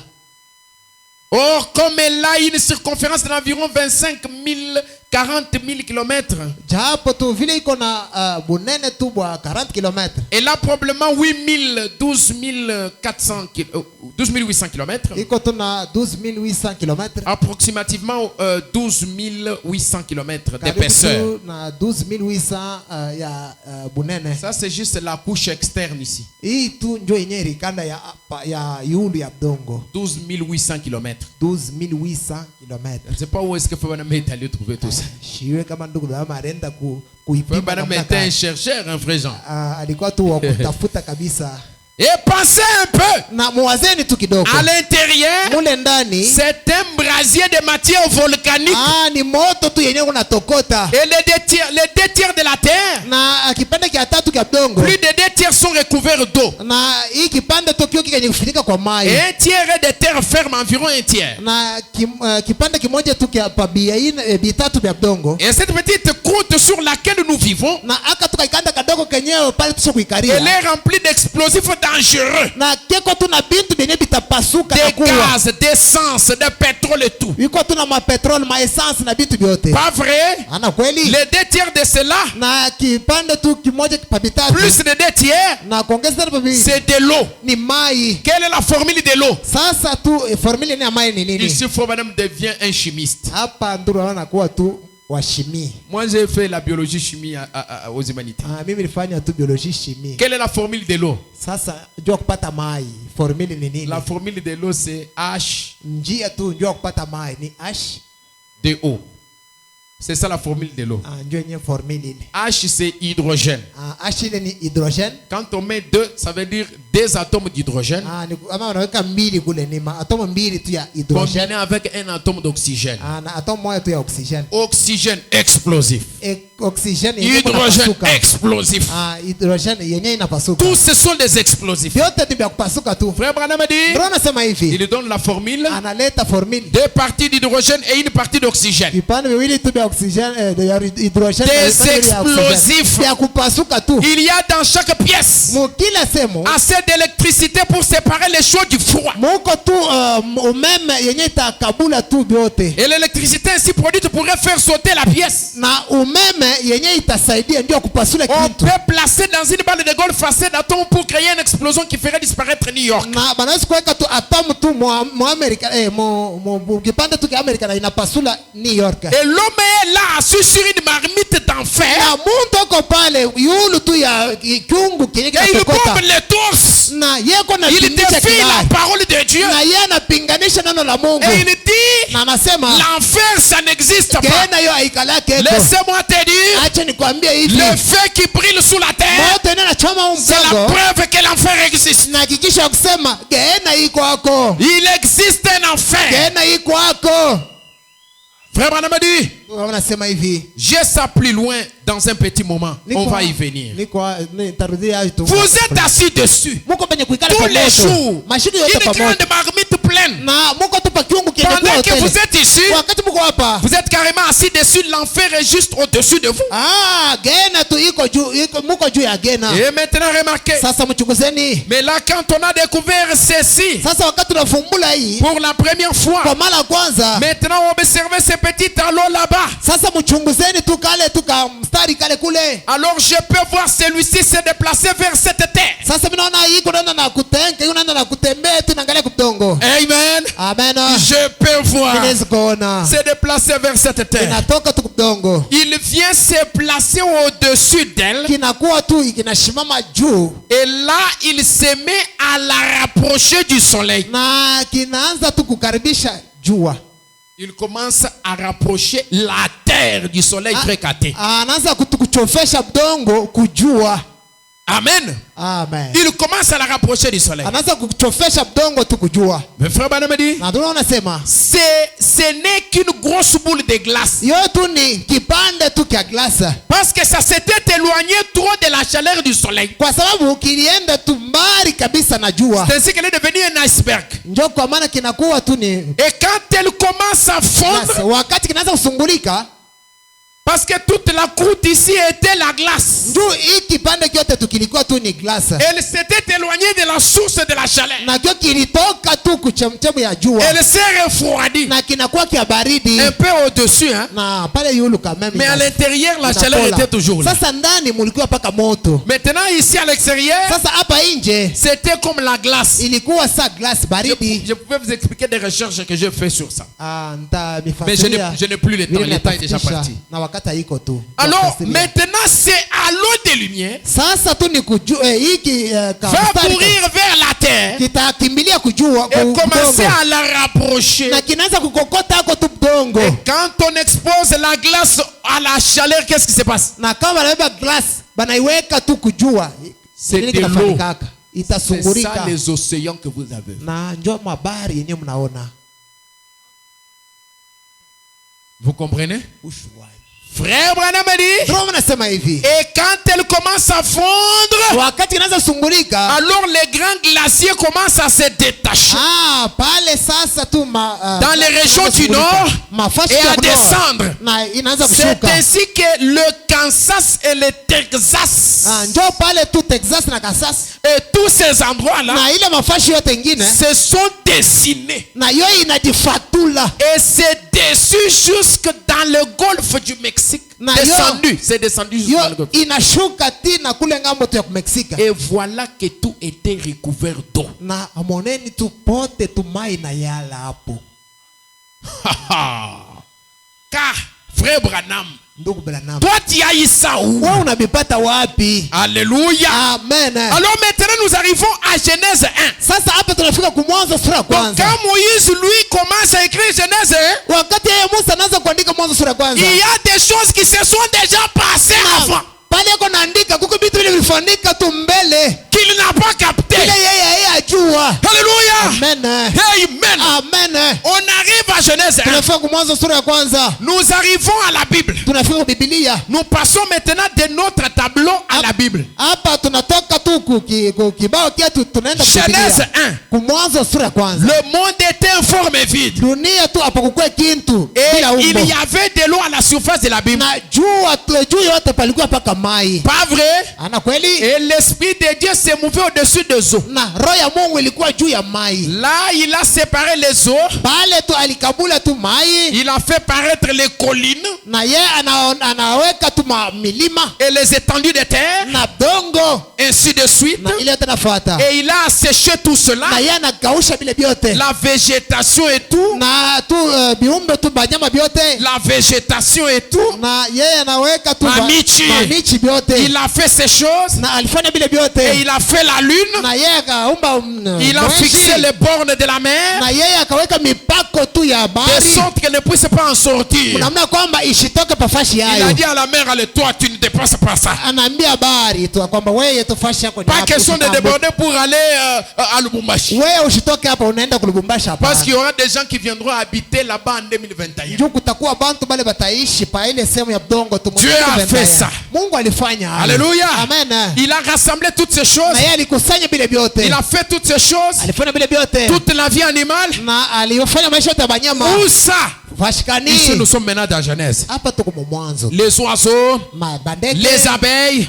Or, comme elle a une circonférence d'environ 25 000, 40 000 kilomètres, Japo tu vile iko na bunene tu bwa 40 km. elle a probablement 12 800 kilomètres. Iko tu na 12800 km. Approximativement 12 800 kilomètres d'épaisseur. Na 12800 ya bunene. Ça, c'est juste la couche externe ici. Hii tu njo yenye rikanda ya yulu ya budongo. 12 800 kilomètres. 12800 km. Je ne sais pas où est-ce que Fabana est allé trouver tout ça. Shiwe kama ndugu dama arenda kuipima. Fabana était un chercheur, un vrai Jean. Alikuwa tu wa kutafuta kabisa. Et pensez un peu. Na muwazeni tu kidogo. À l'intérieur, mule ndani, c'est un brasier de matière volcanique. Ni moto tu yenye unatokota. Et les deux tiers de la terre, Na kipande kia tatu kia budongo. plus de 2 tiers sont recouverts d'eau. Na hii kipande tokio kenye kufunika kwa mai. Et un tiers est de terre ferme, environ un tiers. Na kipande kimoja tu kia pabia bitatu vya budongo. Et cette petite croûte sur laquelle nous vivons, Na aka tukaikanda kadogo kenyewe pale tusha kuikaria. elle est remplie d'explosifs dangereux. Na keko tu na bintu benye bitapasuka Des na kuwa. gaz, d'essence, de pétrole et tout. Iko tu na mapetrol, maessence na bintu vyote. Pas vrai? Ana kweli? Les 2 tiers de cela, Na kipande tu kimoja pa bitatu. plus de 2 tiers, Na kuongeza na bibi. c'est de l'eau. Ni mai. Quelle est la formule de l'eau? Sasa tu formula ni ya mai ni nini? Ici, Frère Branham devient un chimiste. Hapa nduru anakuwa tu wa chimie. Moi, j'ai fait la biologie chimie aux humanités. Mimi nilifanya tu biologie chimie. Quelle est la formule de l'eau? Sasa njoo kupata mai. Formula ni nini? La formule de l'eau, c'est H. Njia tu njoo kupata mai ni H. De-O. C'est ça la formule de l'eau. Njoo yenye formule ile. H, c'est hydrogène. H ile ni hydrogène. Quand on met 2, ça veut dire 2 atomes d'hydrogène. Ama unaweka mbili kule ni atomo mbili tu ya hydrogène. Combiné avec un atome d'oxygène. Na atomo moja tu ya oxygène. Oxygène explosif. Oxygène hydrogène explosif. Hydrogène yenye inapasuka. Tous ce sont des explosifs. Vyote ni vya kupasuka tu. Frère Branham a dit, Bro anasema hivi. il donne la formule. Analeta formule. 2 parties d'hydrogène et une partie d'oxygène. Vipande viwili tu vya oxygène, de hydrogène. Des explosifs. Vya kupasuka tu. Il y a dans chaque pièce Mukila semo assez d'électricité pour séparer les chaud du froid. Moko tu umeme yenye itakabula tu vyote. Et l'électricité ainsi produite pourrait faire sauter la pièce. Na umeme yenye itasaidia ndio kupasula On kitu. peut placer dans une balle de golf assez d'atomes pour créer une explosion qui ferait disparaître New York. Na banaweza kuweka tu atomu tu mu Amerika kipande tu kia Amerika na inapasula New York. Et l'homme est là assis sur une marmite d'enfer. Na muntu ko pale yulu tu ya kiungu Et il bombe les torses. Na yeko na il défie la parole de Dieu. Na yeye anapinganisha neno la Mungu. Et il dit, na anasema l'enfer ça n'existe pas. Gena yo haikalake. Laissez-moi te dire, acha nikwambie hivi. Le feu qui brille sous la terre, c'est la preuve que l'enfer existe. Na hakikisha kusema Gena iko hako. Il existe un enfer. Gena iko hako. Frère Branham dit, j'ai ça plus loin dans un petit moment. On va y venir. Vous êtes assis dessus tous les jours. Une grande marmite pleine. Pendant que vous êtes ici, vous êtes carrément assis dessus. L'enfer est juste au-dessus de vous. Et maintenant remarquez. Mais là quand on a découvert ceci pour la première fois, maintenant on observe ces petits talons là-bas. Alors je peux voir celui-ci se déplacer vers cette terre. Amen. Amen. Je peux voir se déplacer vers cette terre. Il vient se placer au-dessus d'elle. Et là il se met à la rapprocher du soleil. Il commence à rapprocher la terre du soleil fréquenté. Amen. Amen. Il commence à la rapprocher du soleil. Mais frère Branham dit, ce n'est qu'une grosse boule de glace. Parce que ça s'était éloigné trop de la chaleur du soleil. C'est ainsi qu'elle est devenue un iceberg. Et quand elle commence à fondre, parce que toute la croûte ici était la glace. Elle s'était éloignée de la source de la chaleur. Elle s'est refroidie. Un peu au-dessus. Hein? Mais à l'intérieur, la chaleur était toujours là. Maintenant, ici à l'extérieur, c'était comme la glace. Je pouvais vous expliquer des recherches que j'ai fait sur ça. Mais je n'ai plus le temps. Le temps est déjà parti. Alors maintenant c'est à l'eau de lumière va courir vers la terre et commencer à la rapprocher. Et quand on expose la glace à la chaleur, qu'est-ce qui se passe? C'est de l'eau. C'est ça les océans que vous avez. Vous comprenez? Frère Branham dit, et quand elle commence à fondre, alors les grands glaciers commencent à se détacher dans les régions du nord et à descendre. C'est ainsi que le Kansas et le Texas et tous ces endroits-là se sont dessinés. Et c'est dessus jusque dans le golfe du Mexique. Descendu, c'est descendu jusque dans le golfe. Et voilà que tout était recouvert d'eau. Car frère Branham. Ndugu Branham, Toi, tu as eu ça où? wewe unabipata wapi? Alléluia. Amen. Alors maintenant, nous arrivons à Genèse 1. Sasa hapa tunafika kumwanzo sura ya Donc, kwanza. quand Moïse, lui, commence à écrire Genèse 1, Wakati yeye Musa anaanza kuandika mwanzo sura ya kwanza, il y a des choses qui se sont déjà passées avant, pale yako naandika kuko vitu vile vilifanyika tu mbele qu'il n'a pas capté. ile yeye ajua. Alléluia. Amen. Amen. Amen. On arrive à Genèse 1. Tunafika kumwanzo sura ya kwanza, Nous arrivons à la Bible. tunafika kwa Biblia. Nous passons maintenant de notre tableau à la Bible. Hapa tunatoka tu kibao chetu tunaenda kwa Genèse Biblia. 1. Kumwanzo sura ya kwanza. Le monde était informe et vide. Dunia tu hapakukuwa kintu Et bila il umbo. y avait de l'eau à la surface de l'abîme. Na juu yote palikuwa paka mai. Pas vrai? Ana kweli? Et l'Esprit de Dieu s'est mouvé au-dessus des eaux. Na roho ya Mungu ilikuwa juu ya mai. Là, il a séparé les eaux. Pale tu alikabula tu mai. Il a fait paraître les collines Na ye anaweka tu milima et les étendues de terre, na dongo ainsi de suite. na ile yote nafuata. Et il a asséché tout cela, Na ye anakausha vile vyote. la végétation et tout, Na tu biumbe tu banyama vyote. la végétation et tout. Na yeye anaweka tu Mamichi vyote. Il a fait ces choses Na alifanya vile et vyote. il a fait la lune. Na yeye akaumba Il a fixé les bornes de la mer na yeye akaweka mipako tu ya de bahari sorte qu'elle ne puisse pas en sortir. namna kwamba ishitoke pafashi Il a yayo. dit à la mer, allez, toi, tu ne dépasses pas ça. Anaambia bahari tu kwamba wewe tufashi yako ni Pas hapa, question de usitambuke. déborder pour aller à Lubumbashi. Wewe usitoke hapa unaenda kulubumbashi hapa. Parce qu'il y aura des gens qui viendront habiter là-bas en 2021. Juu kutakuwa bantu bale bataishi pa ile sehemu ya budongo tu. Dieu a fait ça. Mungu alifanya hayo. Alléluia. Amen. Il a rassemblé toutes ces choses. Na yeye alikusanya bile vyote. Il a fait toutes ces choses. Alifanya bile vyote. Toute la vie animale. Na alifanya maisha yote ya banyama. Où ça? Vashikani. Ici, nous sommes maintenant dans Genèse. Hapa tuko mwanzo. Les oiseaux, Bandeke, les abeilles,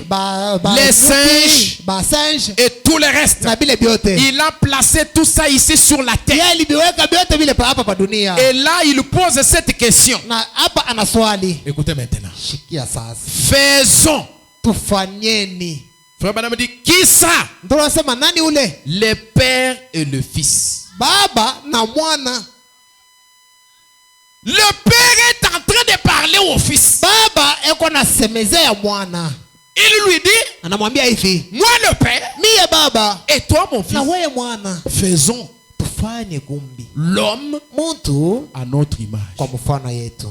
les singes singes et tout le reste. na bile vyote. Il a placé tout ça ici sur la terre. Yeye aliviweka vyote vile pa hapa pa dunia. Et là, il pose cette question. Na hapa ana swali. Écoutez maintenant. Shikia sasa. Faisons. Tufanyeni. Frère Madame dit, qui ça? Ndio nasema nani ule? Le Père et le Fils. Baba na mwana. Le Père est en train de parler au Fils. Baba eko nasemezea mwana. Il lui dit, Anamwambia hivi, moi le Père mie baba et toi mon Fils, na wewe mwana, faisons tufanye kumbi l'homme mtu à notre image. kwa mfano yetu.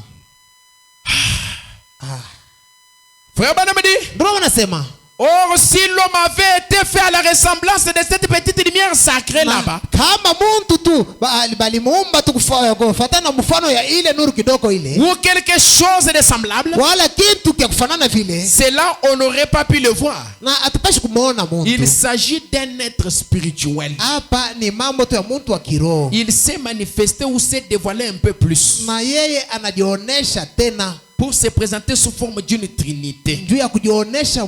Frère Madame dit, Ndio wanasema, or si l'homme avait été fait à la ressemblance de cette petite lumière sacrée là-bas, kama muntu tu balimuumba tu kufuatana na mfano ya ile nuru kidogo ile, ou quelque chose de semblable, wala kitu kia kufanana vile, c'est là on n'aurait pas pu le voir. na hatupashi kumuona muntu. Il s'agit d'un être spirituel. Hapa ni mambo tu ya muntu wa kiroho. Il s'est manifesté ou s'est dévoilé un peu plus Na yeye anajionesha tena pour se présenter sous forme d'une trinité. juu ya kujionesha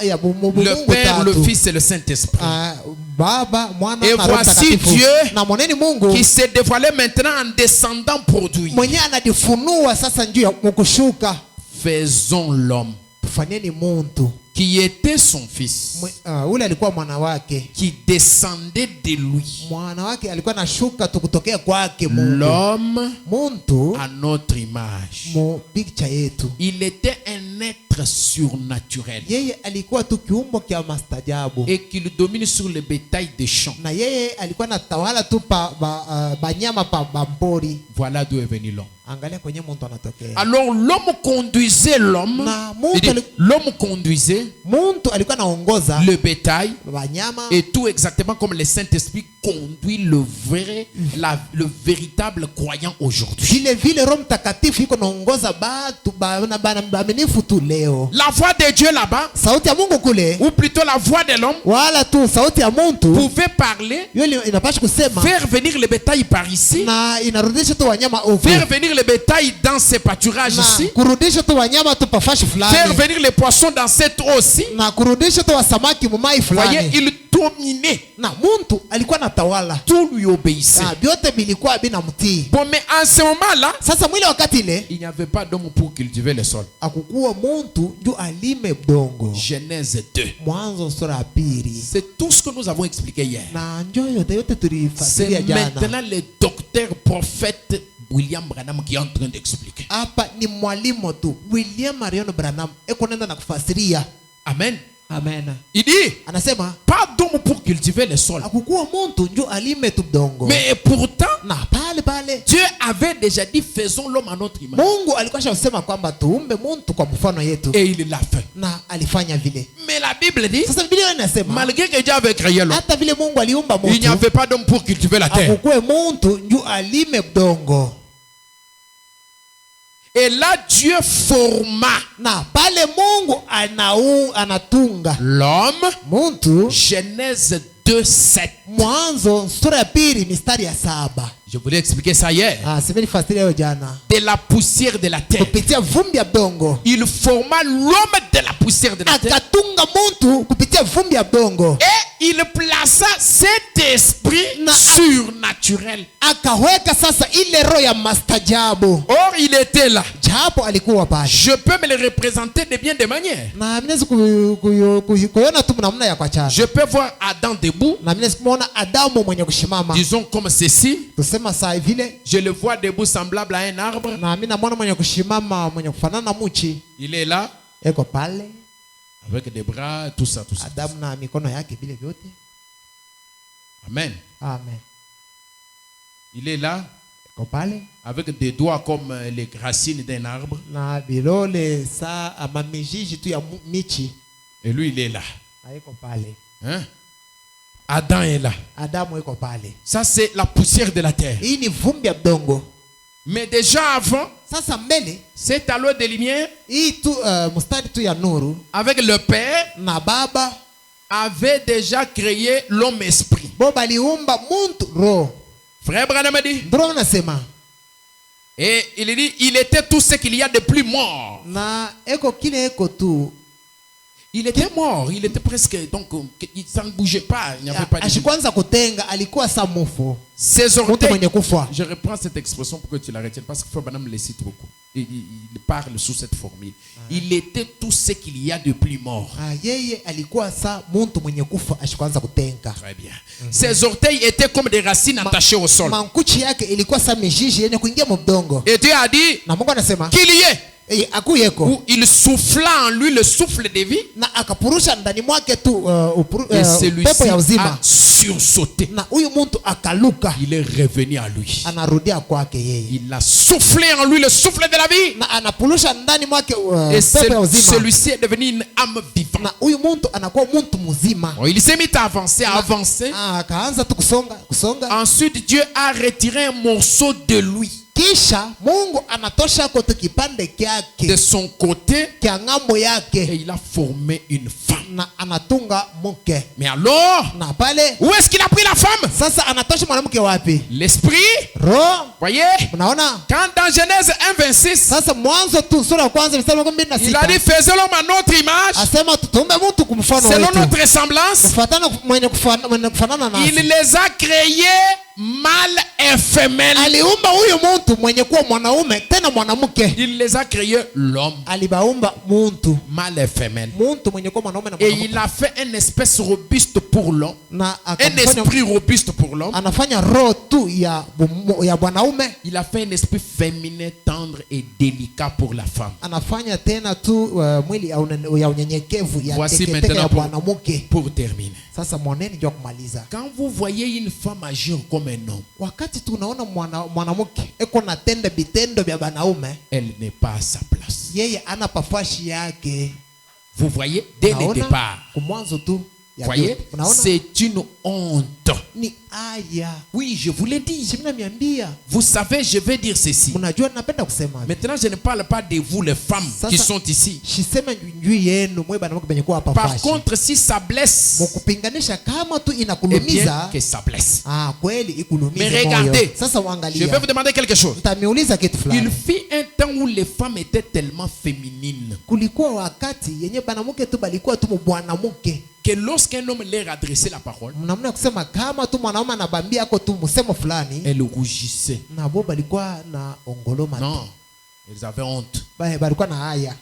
ya Mungu Le Père, le tatu. Fils et le Saint-Esprit. Baba, mwana Et na Roho voici Mtakatifu. Dieu Na mwaneni Mungu qui s'est dévoilé maintenant en descendant produit. mwenye anajifunua sasa juu ya kushuka. Faisons l'homme Tufanyeni muntu qui était son fils, ule alikuwa mwana wake. qui descendait de lui. Mwana wake alikuwa anashuka tu kutokea kwake Mungu. L'homme Muntu à notre image. mu picture yetu. Il était un être surnaturel Yeye alikuwa tu kiumbo kia mastajabu. et qu'il domine sur le bétail des champs. Na yeye alikuwa anatawala tu banyama pa bambori. Voilà d'où est venu l'homme. Angalia kwenye muntu anatokea. Alors l'homme conduisait l'homme. Na Il dit, l'homme conduisait muntu alikuwa anaongoza le bétail banyama et tout exactement comme le Saint-Esprit conduit le véritable croyant aujourd'hui. vile Roho Mtakatifu iko naongoza batu baaminifu tu leo. La voix de Dieu là-bas, Sauti ya Mungu kule, ou plutôt la voix de l'homme, wala tu sauti ya muntu pouvait parler, yule inapaswa kusema faire venir le bétail par ici, na inarudisha tu wanyama huko, faire venir le bétail dans ces pâturages na ici, kurudisha tu wanyama tu pafashi faire fulani, venir les poissons dans cette eau-ci. na kurudisha tu wasamaki mumai Voyez, fulani. il dominait. Na muntu alikuwa natawala, Tout lui obéissait. na vyote vilikuwa binamtii. Bon, mais en ce moment-là, Sasa mwile wakati ile il n'y avait pas d'homme pour cultiver le sol. akukuwa muntu juu alime budongo. Genèse 2. Mwanzo sura ya pili. C'est tout ce que nous avons expliqué hier. Na njoo yote C'est tulifasiria jana. maintenant le docteur prophète William Branham qui est en train d'expliquer. Hapa ni mwalimu tu William Marion Branham eko nenda na kufasiria. Amen. Amen. Il dit, Anasema pas d'homme pour cultiver le sol. akukuwa muntu njo alime tu udongo. Mais pourtant, Na pale Dieu avait déjà dit, faisons l'homme à notre image. Mungu alikuwa shasema kwamba tuumbe muntu kwa mfano yetu. Et il l'a fait. Na alifanya vile. Mais la Bible dit, Sasa Biblia inasema malgré que Dieu avait créé l'homme, hata vile Mungu aliumba il n'y muntu, avait pas d'homme pour cultiver la terre. akukuwe muntu njo alime udongo. Et là, Dieu forma Na pale Mungu anatunga l'homme. muntu. Genèse 2:7. Mwanzo sura ya pili mistari ya 7. Je voulais expliquer ça hier. Semeni fasiria hiyo jana. De la poussière de la terre. Kupitia vumbi ya udongo. Il forma l'homme de la poussière de la terre. Akatunga muntu kupitia vumbi ya udongo. Et il plaça cet esprit surnaturel. Akaweka sasa ile roho ya mastajabu. Or, il était là. Japo alikuwa pale. Je peux me le représenter de bien des manières. Na mnaweza kuiona tu namna ya kwachana. Je peux voir Adam debout. Na mnaweza kumuona Adamu mwenye kushimama. Disons comme ceci. Tusema saa vile. Je le vois debout semblable à un arbre. Na mimi namuona mwenye kushimama mwenye kufanana na mchi. Il est là. Eko pale. Avec des bras, tout ça, tout ça. Adamu na mikono yake vile vyote. Amen. Amen. Il est là. Eko pale. Avec des doigts comme les racines d'un arbre. Na bilole sa mamijiji tu ya michi. Et lui, il est là. Eko pale. Hein? Adam est là. Adamu eko pale. Ça, c'est la poussière de la terre. Hii ni vumbi ya udongo. Mais déjà avant, Sasa mbele cet halo de lumière, hii tu mstari tu ya nuru avec le Père, na Baba avait déjà créé l'homme esprit. bo baliumba muntu roho. Frère Branham dit, Ndio nasema. et il dit, il était tout ce qu'il y a de plus mort. Na eko kile eko tu. Il était mort, il était presque, donc ça ne bougeait pas, il n'y avait pas de vie. Ashikwanza kutenga alikuwa sa mufo. Ses Mtu orteils, mwenye kufa. je reprends cette expression pour que tu la retiennes, parce que Frère Branham le cite beaucoup. Il parle sous cette formule. Il était tout ce qu'il y a de plus mort. Yeye alikuwa sa muntu mwenye kufa ashikwanza kutenga. Très bien. Ses orteils étaient comme des racines attachées au sol. Mankuchi yake ilikuwa sa mijiji yenye kuingia mudongo. Et Dieu a dit Na Mungu anasema qu'il y ait. akuyeko. Où il souffla en lui le souffle de vie. Na akapurusha ndani mwake tu Et celui-ci pepo ya a uzima. sursauté. Na huyu muntu akaluka. Il est revenu à lui. Anarudia kwake yeye. Il a soufflé en lui le souffle de la vie. Na anapurusha ndani mwake Et pepo ya uzima. celui-ci est devenu une âme vivante. Na huyu muntu anakuwa muntu mzima. Il s'est mis à avancer, à avancer. Akaanza tu kusonga. Ensuite, Dieu a retiré un morceau de lui. Kisha Mungu anatosha kote kipande kyake De son côté. kya ngambo Et yake il a formé une femme. na anatunga mke. Mais alors, Na pale où est-ce qu'il a pris la femme? sasa anatosha mwanamke wapi? L'esprit. Roho. Voyez? Unaona? Quand dans Genèse 1:26, Sasa mwanzo tu sura ya kwanza mstari wa 26. il a dit faisons l'homme à notre image, Asema tutumbe mtu kumfano selon wetu. notre ressemblance. Kufuatana mwenye kufanana Il nasi. les a créés mâle et femelle. Aliumba huyu mtu mwenye kuwa mwanaume tena mwanamke. Il les a créés l'homme, Alibaumba muntu. mâle et femelle. Muntu mwenye kuwa mwanaume na Et mwanamke. il a fait une espèce robuste pour l'homme. Na Un akamfanya esprit robuste pour l'homme. anafanya roho tu ya bwanaume. Il a fait un esprit féminin, tendre et délicat pour la femme. Anafanya tena tu mwili ya unyenyekevu ya Voici teketeke ya maintenant bwanamke. pour terminer. Sasa mwaneni ndio kumaliza. Quand vous voyez une femme agir comme un homme, Wakati tunaona mwanamke eko natenda vitendo vya banaume, elle n'est pas à sa place. yeye ana pafashi yake. Vous voyez, dès le Unaona? départ, Kumwanzo tu ya voyez, vyote. Unaona? c'est une honte. Ni aya. Oui, je vous l'ai dit. Shimina miambia. Vous savez, je vais dire ceci. Mnajua napenda kusema. Maintenant, je ne parle pas de vous, les femmes qui sont ici. Shisema njuu yenu mwe banamke benye kuwa Par pafashi. contre, si ça blesse, Mukupinganisha kama tu eh bien, inakulumiza. que ça blesse. Kweli ikulumiza Mais moyo. regardez, Sasa je uangalia. vais vous demander quelque chose. Nitamiuliza kitu Il fulani. fit un temps où les femmes étaient tellement féminines Kulikuwa wakati yenye banamuke tu balikuwa tu mubwanamuke. que lorsqu'un homme leur adressait la parole, Mnamna kusema kama tu mwanaume anabambia ako tu msemo fulani. elles rougissaient. Na bo balikuwa na ongoloma. Non, elles avaient honte. Balikuwa na haya.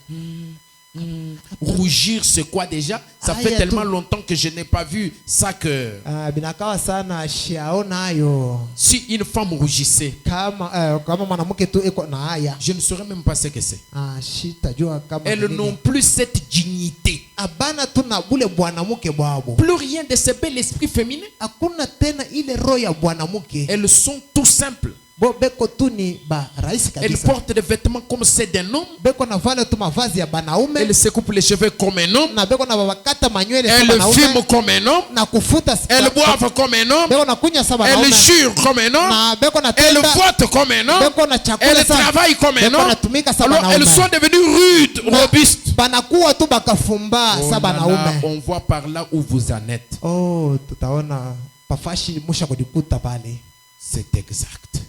Rougir, c'est quoi déjà? Ça fait tellement longtemps que je n'ai pas vu ça que... binakawa sana shiaona ayo. Si une femme rougissait, Kama mwanamke tu iko na haya. je ne saurais même pas ce que c'est. Shitajua kama Elles n'ont plus cette dignité. Abana tuna bule bwanamuke bwabo. Plus rien de ce bel esprit féminin. Hakuna tena ile roho ya bwanamuke. Elles sont tout simples. Beko tu ni ba rahisi kabisa. Elles portent des vêtements comme ceux d'un homme. Beko na vala tu mavazi ya banaume. Elles se coupent les cheveux comme un homme. Na beko na babakata manywele sa banaume. Elles fument comme un homme. Na kufuta. Elles boivent comme un homme. Beko na kunya sa banaume. Elles jurent comme un homme. Na beko na tenda. Elles votent comme un homme. Beko na chakula. Elles travaillent comme un homme. Alors elles sont devenues rudes, robustes. Banakuwa tu bakafumba sa banaume. On voit par là où vous en êtes. Oh, tutaona pafashi musha kudikuta pale. C'est exact.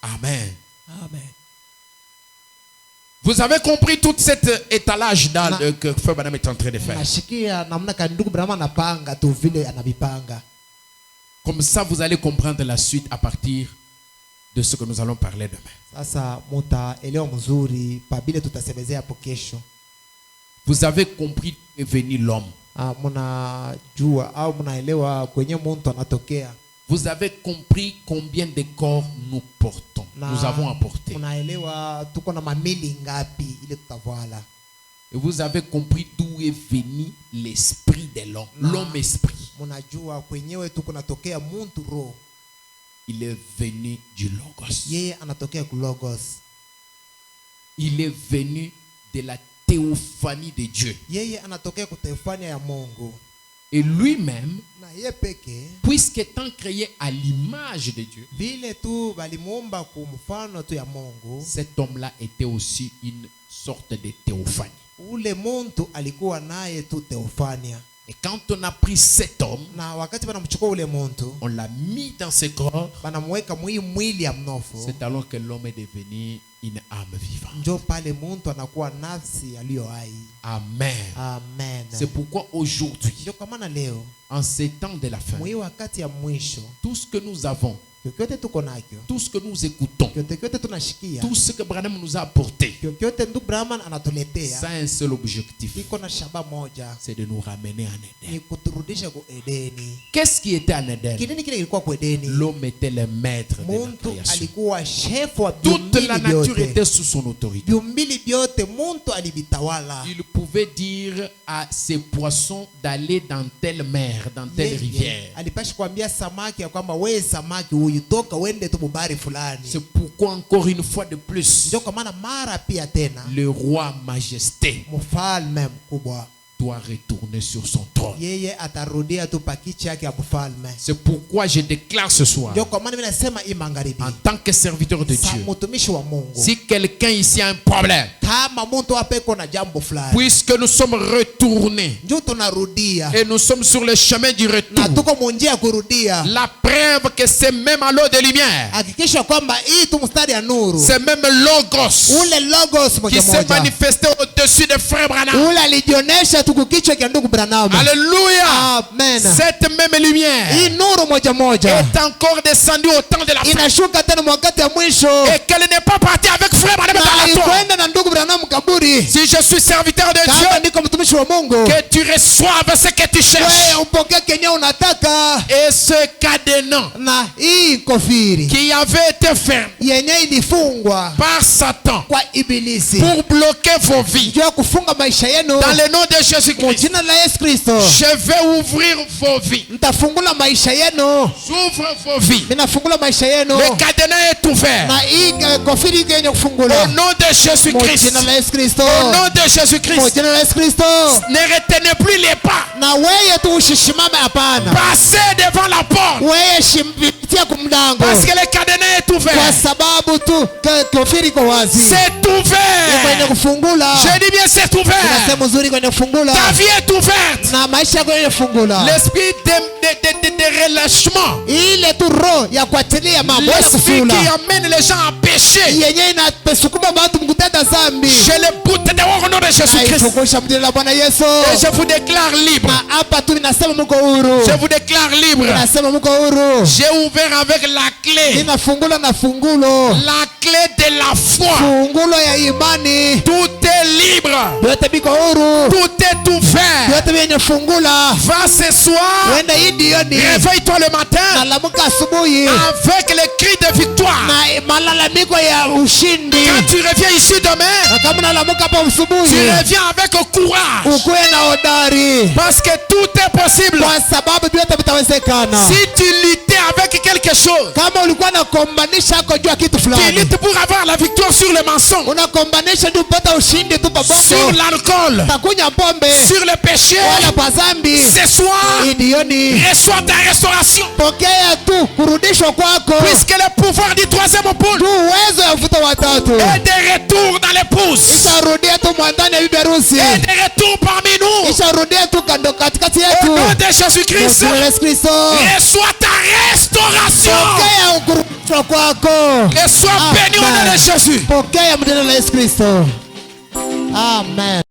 Amen. Amen. Vous avez compris tout cet étalage que Frère Branham est en train de faire. Comme ça, vous allez comprendre la suite à partir de ce que nous allons parler demain. Vous avez compris où est venu l'homme. Vous avez compris combien de corps nous portons. Nous avons apporté. Et vous avez compris d'où est venu l'esprit de l'homme. L'homme esprit. Il est venu du Logos. Il est venu de la théophanie de Dieu. Et lui-même, puisqu'étant créé à l'image de Dieu, cet homme-là était aussi une sorte de théophanie. Et quand on a pris cet homme, on l'a mis dans ce corps, c'est alors que l'homme est devenu une âme vivante. Amen. Amen. C'est pourquoi aujourd'hui, en ces temps de la fin, tout ce que nous avons, tout ce que nous écoutons, tout ce que Branham nous a apporté, ça a un seul objectif, c'est de nous ramener en Éden. Qu'est-ce qui était en Éden? L'homme était le maître de la création. Toute la nature était sous son autorité. Il pouvait dire à ses poissons d'aller dans telle mer, dans telle rivière. C'est pourquoi encore une fois de plus, le roi majesté doit retourner sur son trône. C'est pourquoi je déclare ce soir, en tant que serviteur de Dieu, si quelqu'un ici a un problème, puisque nous sommes retournés et nous sommes sur le chemin du retour, la preuve que c'est même à l'eau de lumière, c'est même Logos qui s'est manifesté au-dessus de Frère Branham. Alléluia. Amen. Cette même lumière est encore descendue au temps de la fin. Et qu'elle n'est pas partie avec Frère Branham dans la tombe. Si je suis serviteur de Dieu, que tu reçoives ce que tu cherches. Et ce cadenas qui avait été fermé par Satan pour bloquer vos vies, dans le nom de Jésus-Christ, je vais ouvrir vos vies. J'ouvre vos vies. Le cadenas est ouvert. Au nom de Jésus-Christ. Au nom de Jésus-Christ. Ne retenez plus les pas. Passez devant la porte. Parce que le cadenas est ouvert. C'est ouvert. Je dis bien c'est ouvert. Ta vie est ouverte. L'esprit de relâchement. L'esprit qui amène les gens à périr. péché. yenye inasukuma watu mkutenda dhambi. Je le boute dehors au nom de Jésus-Christ. Naifungusha mjina la Bwana Yesu. Et je vous déclare libre. Na hapa tu ninasema mko huru. Je vous déclare libre. Ninasema mko huru. J'ai ouvert avec la clé. Ninafungula na fungulo. La clé de la foi. Fungulo ya imani. Tout est libre. Yote biko huru. Tout est ouvert. Yote vyenye fungula. Va ce soir. Wenda hii jioni. Réveille-toi le matin. Nalamuka asubuhi. Avec les cris de victoire. Na malalamiko ya ushindi. Quand tu reviens ici demain. Kama nalamuka hapa asubuhi. Tu reviens avec courage. Ukuwe na hodari. Parce que tout est possible. Kwa sababu vyote vitawezekana. Si tu luttais avec quelque chose. Kama ulikuwa nakombanisha kwa juu ya kitu Tu fulani. luttes pour avoir la victoire sur le mensonge. Unakombanisha ndio upata ushindi tu pabongo. Sur l'alcool. Takunya pombe. Sur le péché. Wala kwa dhambi. Ce soir. Idioni. Reçois ta restauration. Pokea tu kurudishwa kwako. Puisque le pouvoir du troisième pôle. Tu uwezo ya mvuto wa tatu. Et de retour dans l'épouse. Isharudia tu mwandani ya bibi harusi. Et de retour parmi nous. Isharudia tu kando katikati Au yetu. nom de Jésus-Christ. Yesu Kristo. Reçois ta restauration. Pokea kurudishwa kwako. Et sois béni au nom de Jésus. Pokea mjina la Yesu Kristo. Amen.